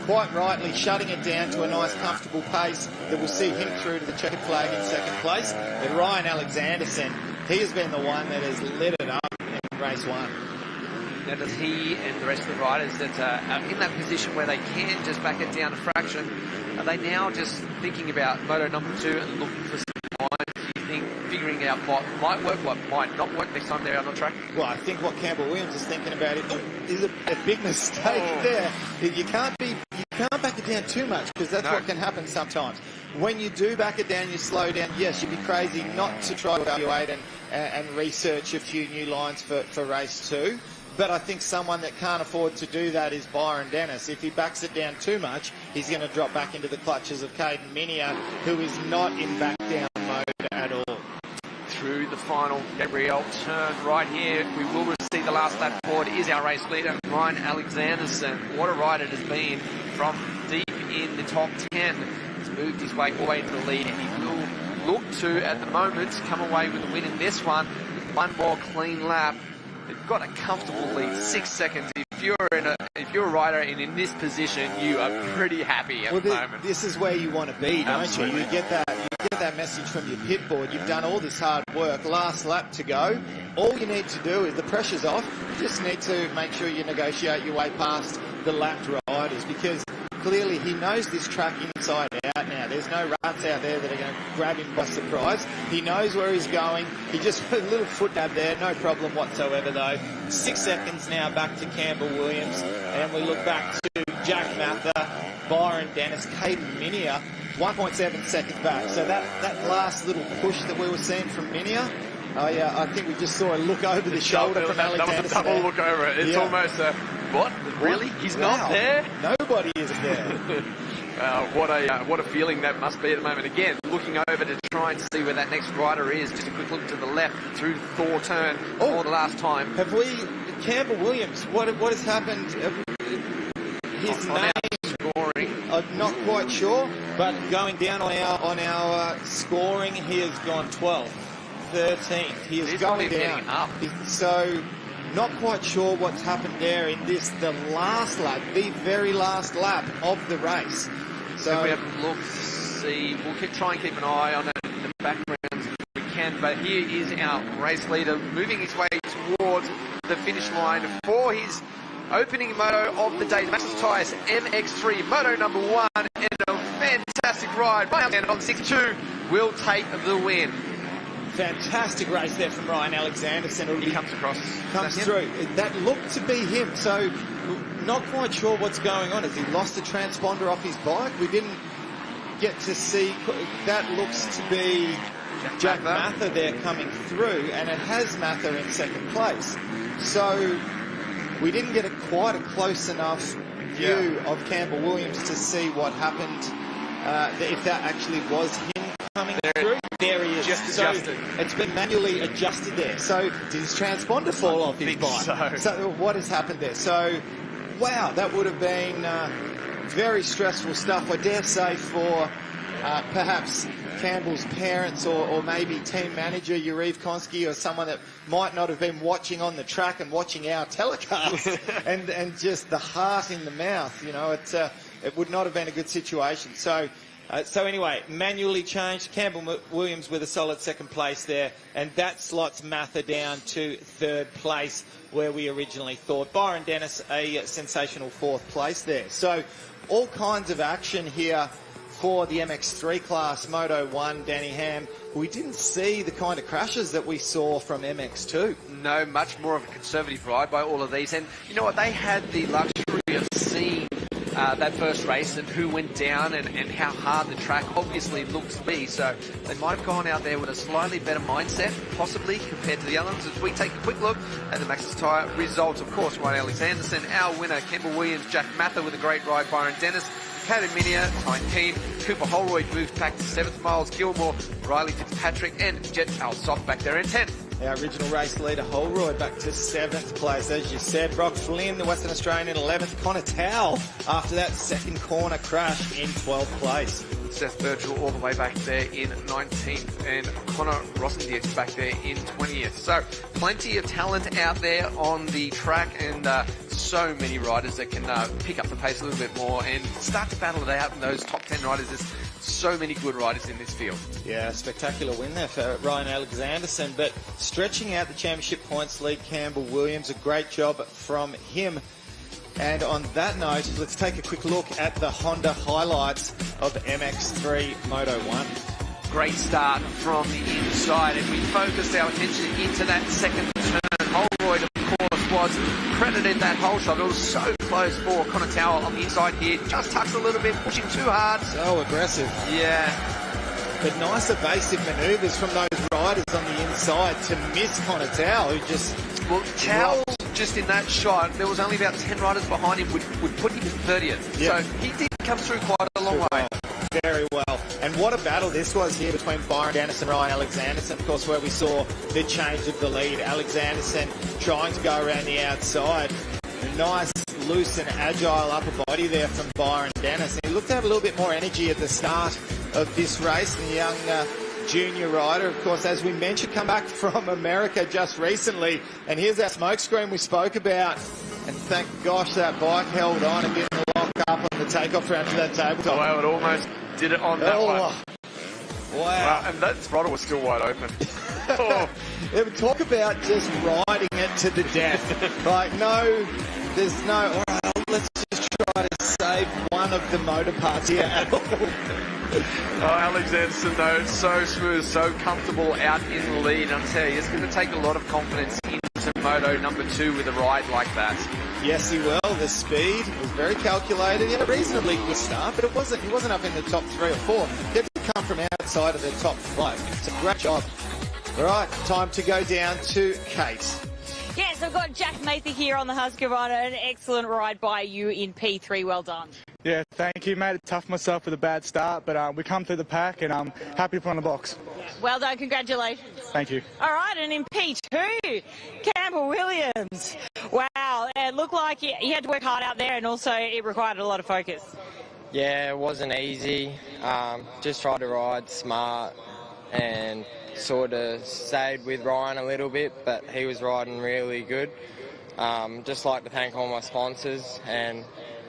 quite rightly shutting it down to a nice comfortable pace that will see him through to the checkered flag in 2nd place. But Ryan Alexanderson, he has been the one that has lit it up in race 1. Now, does he and the rest of the riders that are in that position where they can just back it down a fraction, are they now just thinking about moto number 2 and looking for some lines? Do you think figuring out what might work, what might not work next time they're out on track? Well, I think what Campbell Williams is thinking about is a big mistake there. You can't back it down too much because that's what can happen sometimes. When you do back it down, you slow down. Yes, you'd be crazy not to try to evaluate and research a few new lines for race 2. But I think someone that can't afford to do that is Byron Dennis. If he backs it down too much, he's going to drop back into the clutches of Caden Minia, who is not in back-down mode at all. Through the final Gabrielle turn right here, we will receive the last lap board. Is our race leader, Ryan Alexanderson. What a ride it has been from deep in the top 10. He's moved his way all the way into the lead, and he will look to, at the moment, come away with the win in this one. One more clean lap. They've got a comfortable lead, 6 seconds. If you're a rider and in this position, you are pretty happy at the moment. This is where you want to be, don't you? You get that message from your pit board. You've done all this hard work. Last lap to go. All you need to do is the pressure's off. You just need to make sure you negotiate your way past the lapped riders, because clearly he knows this track inside out now. There's no rats out there that are going to grab him by surprise. He knows where he's going. He just put a little foot dab there, no problem whatsoever though. 6 seconds now back to Campbell Williams, and we look back to Jack Mather, Byron Dennis, Caden Minia, 1.7 seconds back. So that last little push that we were seeing from Minia, I think we just saw a look over the shoulder from Alexander. That was a double look over it. It's almost a, what? Really? He's not there? Nobody is there. What a feeling that must be at the moment. Again, looking over to try and see where that next rider is. Just a quick look to the left through Thor turn for the last time. Have we, Campbell Williams, what has happened? His name, scoring. I'm not quite sure, but going down on our scoring, he has gone 12th, 13th. He is going down. Up. So, not quite sure what's happened there in the last lap, the very last lap of the race. So we have to look, see, we'll try and keep an eye on it in the background if we can, but here is our race leader moving his way towards the finish line for his opening moto of the day, Max's Tyres MX3 moto number 1, and a fantastic ride by Alexander on 62 will take the win. Fantastic race there from Ryan Alexanderson. He comes across. Comes through. That looked to be him. So, not quite sure what's going on. Has he lost the transponder off his bike? We didn't get to see. That looks to be Jack Mather there coming through, and it has Mather in second place. So, we didn't get quite a close enough view of Campbell Williams to see what happened, if that actually was him coming through. There he is. Just adjusted. It's been manually adjusted there. So did his transponder fall off his bike? So what has happened there? So, wow, that would have been very stressful stuff, I dare say, for perhaps Campbell's parents or maybe team manager Yuriv Konski, or someone that might not have been watching on the track and watching our telecast and just the heart in the mouth. You know, it would not have been a good situation. So anyway, manually changed. Campbell Williams with a solid second place there, and that slots Mather down to third place where we originally thought. Byron Dennis a sensational fourth place there. So all kinds of action here for the MX3 class, Moto 1, Danny Ham. We didn't see the kind of crashes that we saw from MX2. No, much more of a conservative ride by all of these. And you know what? They had the luxury of seeing that first race and who went down and how hard the track obviously looks to be. So they might have gone out there with a slightly better mindset, possibly, compared to the other ones. As we take a quick look at the Max's Tyre results, of course, Ryan Alexanderson, our winner, Campbell Williams, Jack Mather with a great ride, Byron Dennis, Caden Minia, 19, Cooper Holroyd moved back to 7th, Miles Gilmore, Riley Fitzpatrick, and Jet Alsop back there in 10th. Our original race leader, Holroyd, back to 7th place, as you said. Brock Flynn, the Western Australian, in 11th. Connor Towell, after that second corner crash, in 12th place. Seth Virgil all the way back there in 19th, and Connor Rossenditz back there in 20th. So plenty of talent out there on the track, and so many riders that can pick up the pace a little bit more and start to battle it out in those top 10 riders. There's so many good riders in this field. Yeah, spectacular win there for Ryan Alexanderson, but stretching out the championship points lead, Campbell Williams, a great job from him. And on that note, let's take a quick look at the Honda highlights of MX3 Moto 1. Great start from the inside, and we focused our attention into that second turn. Holroyd, of course, was credited that whole shot. It was so close for Connor Towell on the inside here. Just tucks a little bit, pushing too hard. So aggressive. Yeah. But nice evasive manoeuvres from those riders on the inside to miss Connor Towell, who just... Well, Towell, just in that shot, there was only about 10 riders behind him, would put him in 30th. Yep. So he did come through quite a long way. Very well. And what a battle this was here between Byron Dennis and Ryan Alexanderson, of course, where we saw the change of the lead. Alexanderson trying to go around the outside. A nice loose and agile upper body there from Byron Dennis. And he looked to have a little bit more energy at the start of this race. And the young junior rider, of course, as we mentioned, come back from America just recently. And here's that smoke screen we spoke about. And thank gosh that bike held on and didn't lock up on the takeoff round to that tabletop. Wow, it almost did it on that one. Wow. And that throttle was still wide open. Talk about just riding it to the death. Like, no, there's no, all right, let's just try to save one of the motor parts here. Alex Anderson, though, so smooth, so comfortable out in the lead. I'm telling you, it's going to take a lot of confidence into Moto number 2 with a ride like that. Yes, he will. The speed was very calculated. He had a reasonably good start, but he wasn't up in the top 3 or 4. He had to come from outside of the top 5. It's a great job. All right, time to go down to Kate. Yes, I've got Jack Mather here on the Husqvarna. An excellent ride by you in P3. Well done. Yeah, thank you, mate. Tough myself with a bad start, but we come through the pack, and I'm happy to put on the box. Well done. Congratulations. Thank you. All right, and in P2, Campbell Williams. Wow, it looked like he had to work hard out there, and also it required a lot of focus. Yeah, it wasn't easy. Just tried to ride smart and sort of stayed with Ryan a little bit, but he was riding really good. Just like to thank all my sponsors and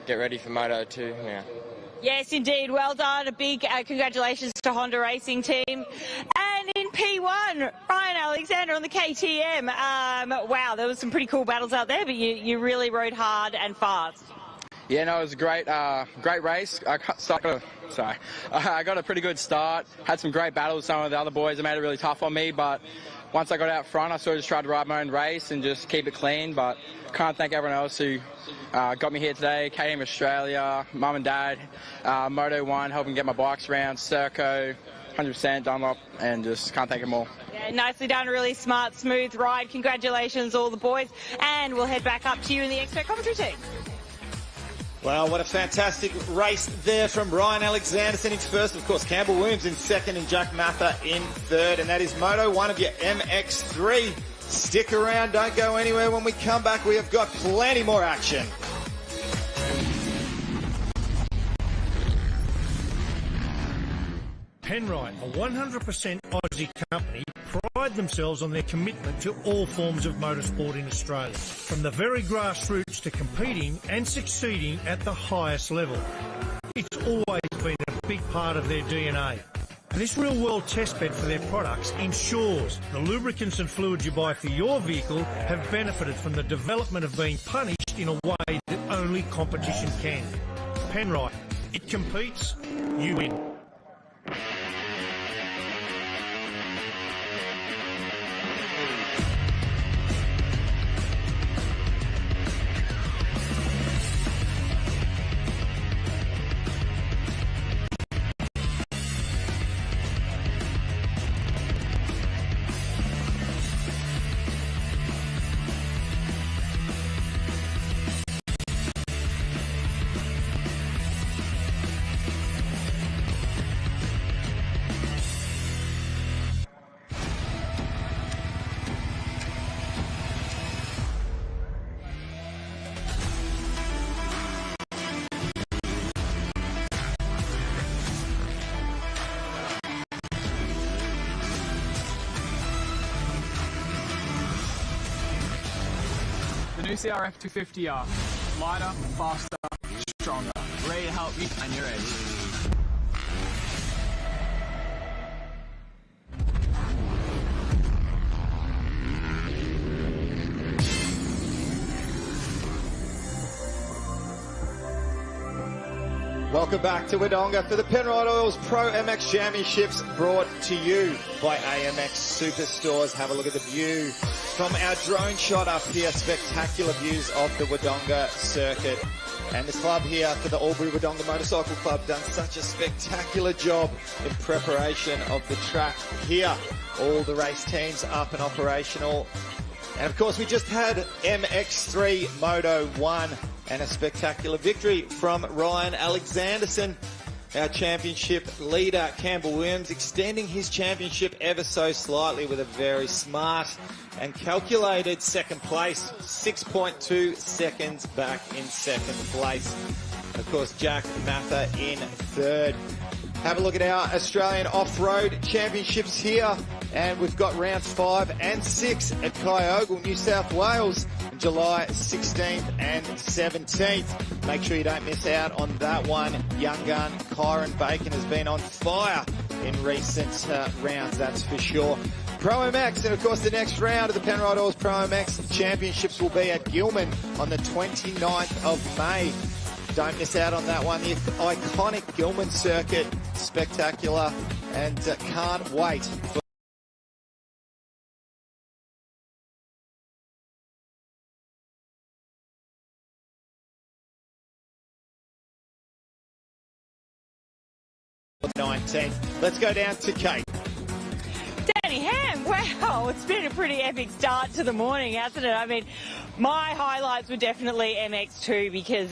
get ready for Moto 2 now. Yes, indeed. Well done. A big congratulations to Honda Racing Team. And in P1, Ryan Alexander on the KTM. Wow, there was some pretty cool battles out there, but you really rode hard and fast. Yeah, no, it was a great race. I got a pretty good start. Had some great battles with some of the other boys that made it really tough on me, but once I got out front, I sort of just tried to ride my own race and just keep it clean. But can't thank everyone else who got me here today. KTM Australia, Mum and Dad, Moto 1, helping get my bikes around, Serco, 100% Dunlop, and just can't thank them all. Yeah, nicely done. Really smart, smooth ride. Congratulations, all the boys. And we'll head back up to you in the expert commentary team. Well, what a fantastic race there from Ryan Alexanderson in first. Of course, Campbell Williams in second and Jack Mather in third. And that is Moto 1 of your MX3. Stick around. Don't go anywhere. When we come back, we have got plenty more action. Penrite, a 100% Aussie company, pride themselves on their commitment to all forms of motorsport in Australia, from the very grassroots to competing and succeeding at the highest level. It's always been a big part of their DNA. And this real-world testbed for their products ensures the lubricants and fluids you buy for your vehicle have benefited from the development of being punished in a way that only competition can. Penrite, it competes, you win. New CRF 250R. Lighter, faster, stronger. Ready to help you and you're ready. Welcome back to Wondonga for the Penrite Oils ProMX Championships, brought to you by AMX Superstores. Have a look at the view from our drone shot up here. Spectacular views of the Wondonga circuit. And the club here for the Albury Wondonga Motorcycle Club done such a spectacular job in preparation of the track here. All the race teams up and operational. And of course, we just had MX3 Moto 1 and a spectacular victory from Ryan Alexanderson. our championship leader, Campbell Williams, extending his championship ever so slightly with a very smart and calculated second place, 6.2 seconds back in second place. Of course, Jack Mather in third. Have a look at our Australian Off-Road Championships here, and we've got rounds 5 and 6 at Kyogle, New South Wales, July 16th and 17th. Make sure you don't miss out on that one. Young gun Kyron Bacon has been on fire in recent rounds, that's for sure. ProMX, and of course the next round of the Penrite Oils ProMX Championships will be at Gilman on the 29th of May. Don't miss out on that one. The iconic Gilman circuit, spectacular, and can't wait for the 19th. Let's go down to Kate. Danny Ham, wow, it's been a pretty epic start to the morning, hasn't it? I mean, my highlights were definitely MX2 because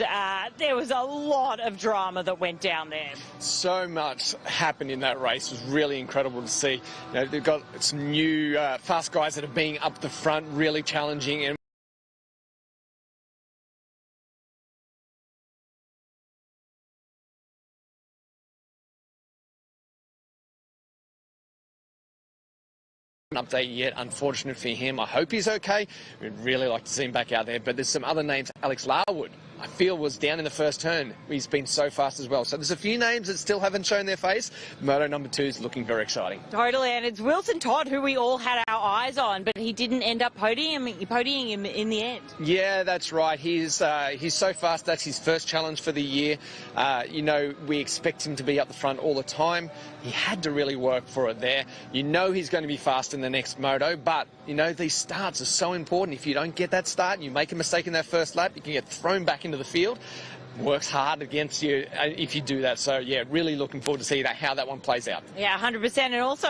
there was a lot of drama that went down there. So much happened in that race. It was really incredible to see. You know, they've got some new fast guys that are being up the front, really challenging, and update yet, unfortunate for him. I hope he's okay. We'd really like to see him back out there, but there's some other names. Alex Larwood, I feel, was down in the first turn. He's been so fast as well. So there's a few names that still haven't shown their face. Moto number 2 is looking very exciting. Totally, and it's Wilson Todd who we all had our eyes on, but he didn't end up podiuming him in the end. Yeah, that's right. He's so fast. That's his first challenge for the year. You know, we expect him to be up the front all the time. He had to really work for it there. You know he's going to be fast in the next moto, but, you know, these starts are so important. If you don't get that start, you make a mistake in that first lap, you can get thrown back into the field. Works hard against you if you do that. So, yeah, really looking forward to see how that one plays out. Yeah, 100%. And also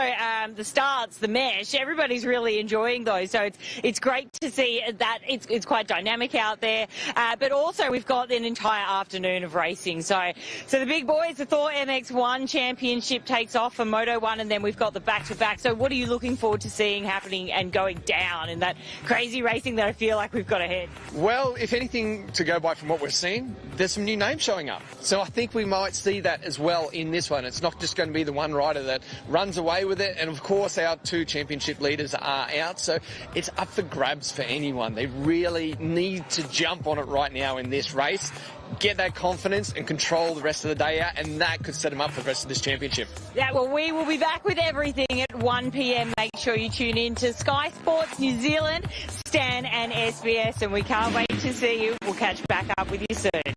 the starts, the mesh, everybody's really enjoying those. So it's great to see that it's quite dynamic out there. But also we've got an entire afternoon of racing. So the big boys, the Thor MX1 Championship takes off for Moto 1, and then we've got the back-to-back. So what are you looking forward to seeing happening and going down in that crazy racing that I feel like we've got ahead? Well, if anything to go by from what we're seeing, there's some new names showing up. So I think we might see that as well in this one. It's not just going to be the one rider that runs away with it. And of course, our 2 championship leaders are out. So it's up for grabs for anyone. They really need to jump on it right now in this race, get that confidence and control the rest of the day out, and that could set them up for the rest of this championship. Yeah, well, we will be back with everything at 1 p.m. Make sure you tune in to Sky Sports New Zealand, Stan and SBS, and we can't wait to see you. We'll catch back up with you soon.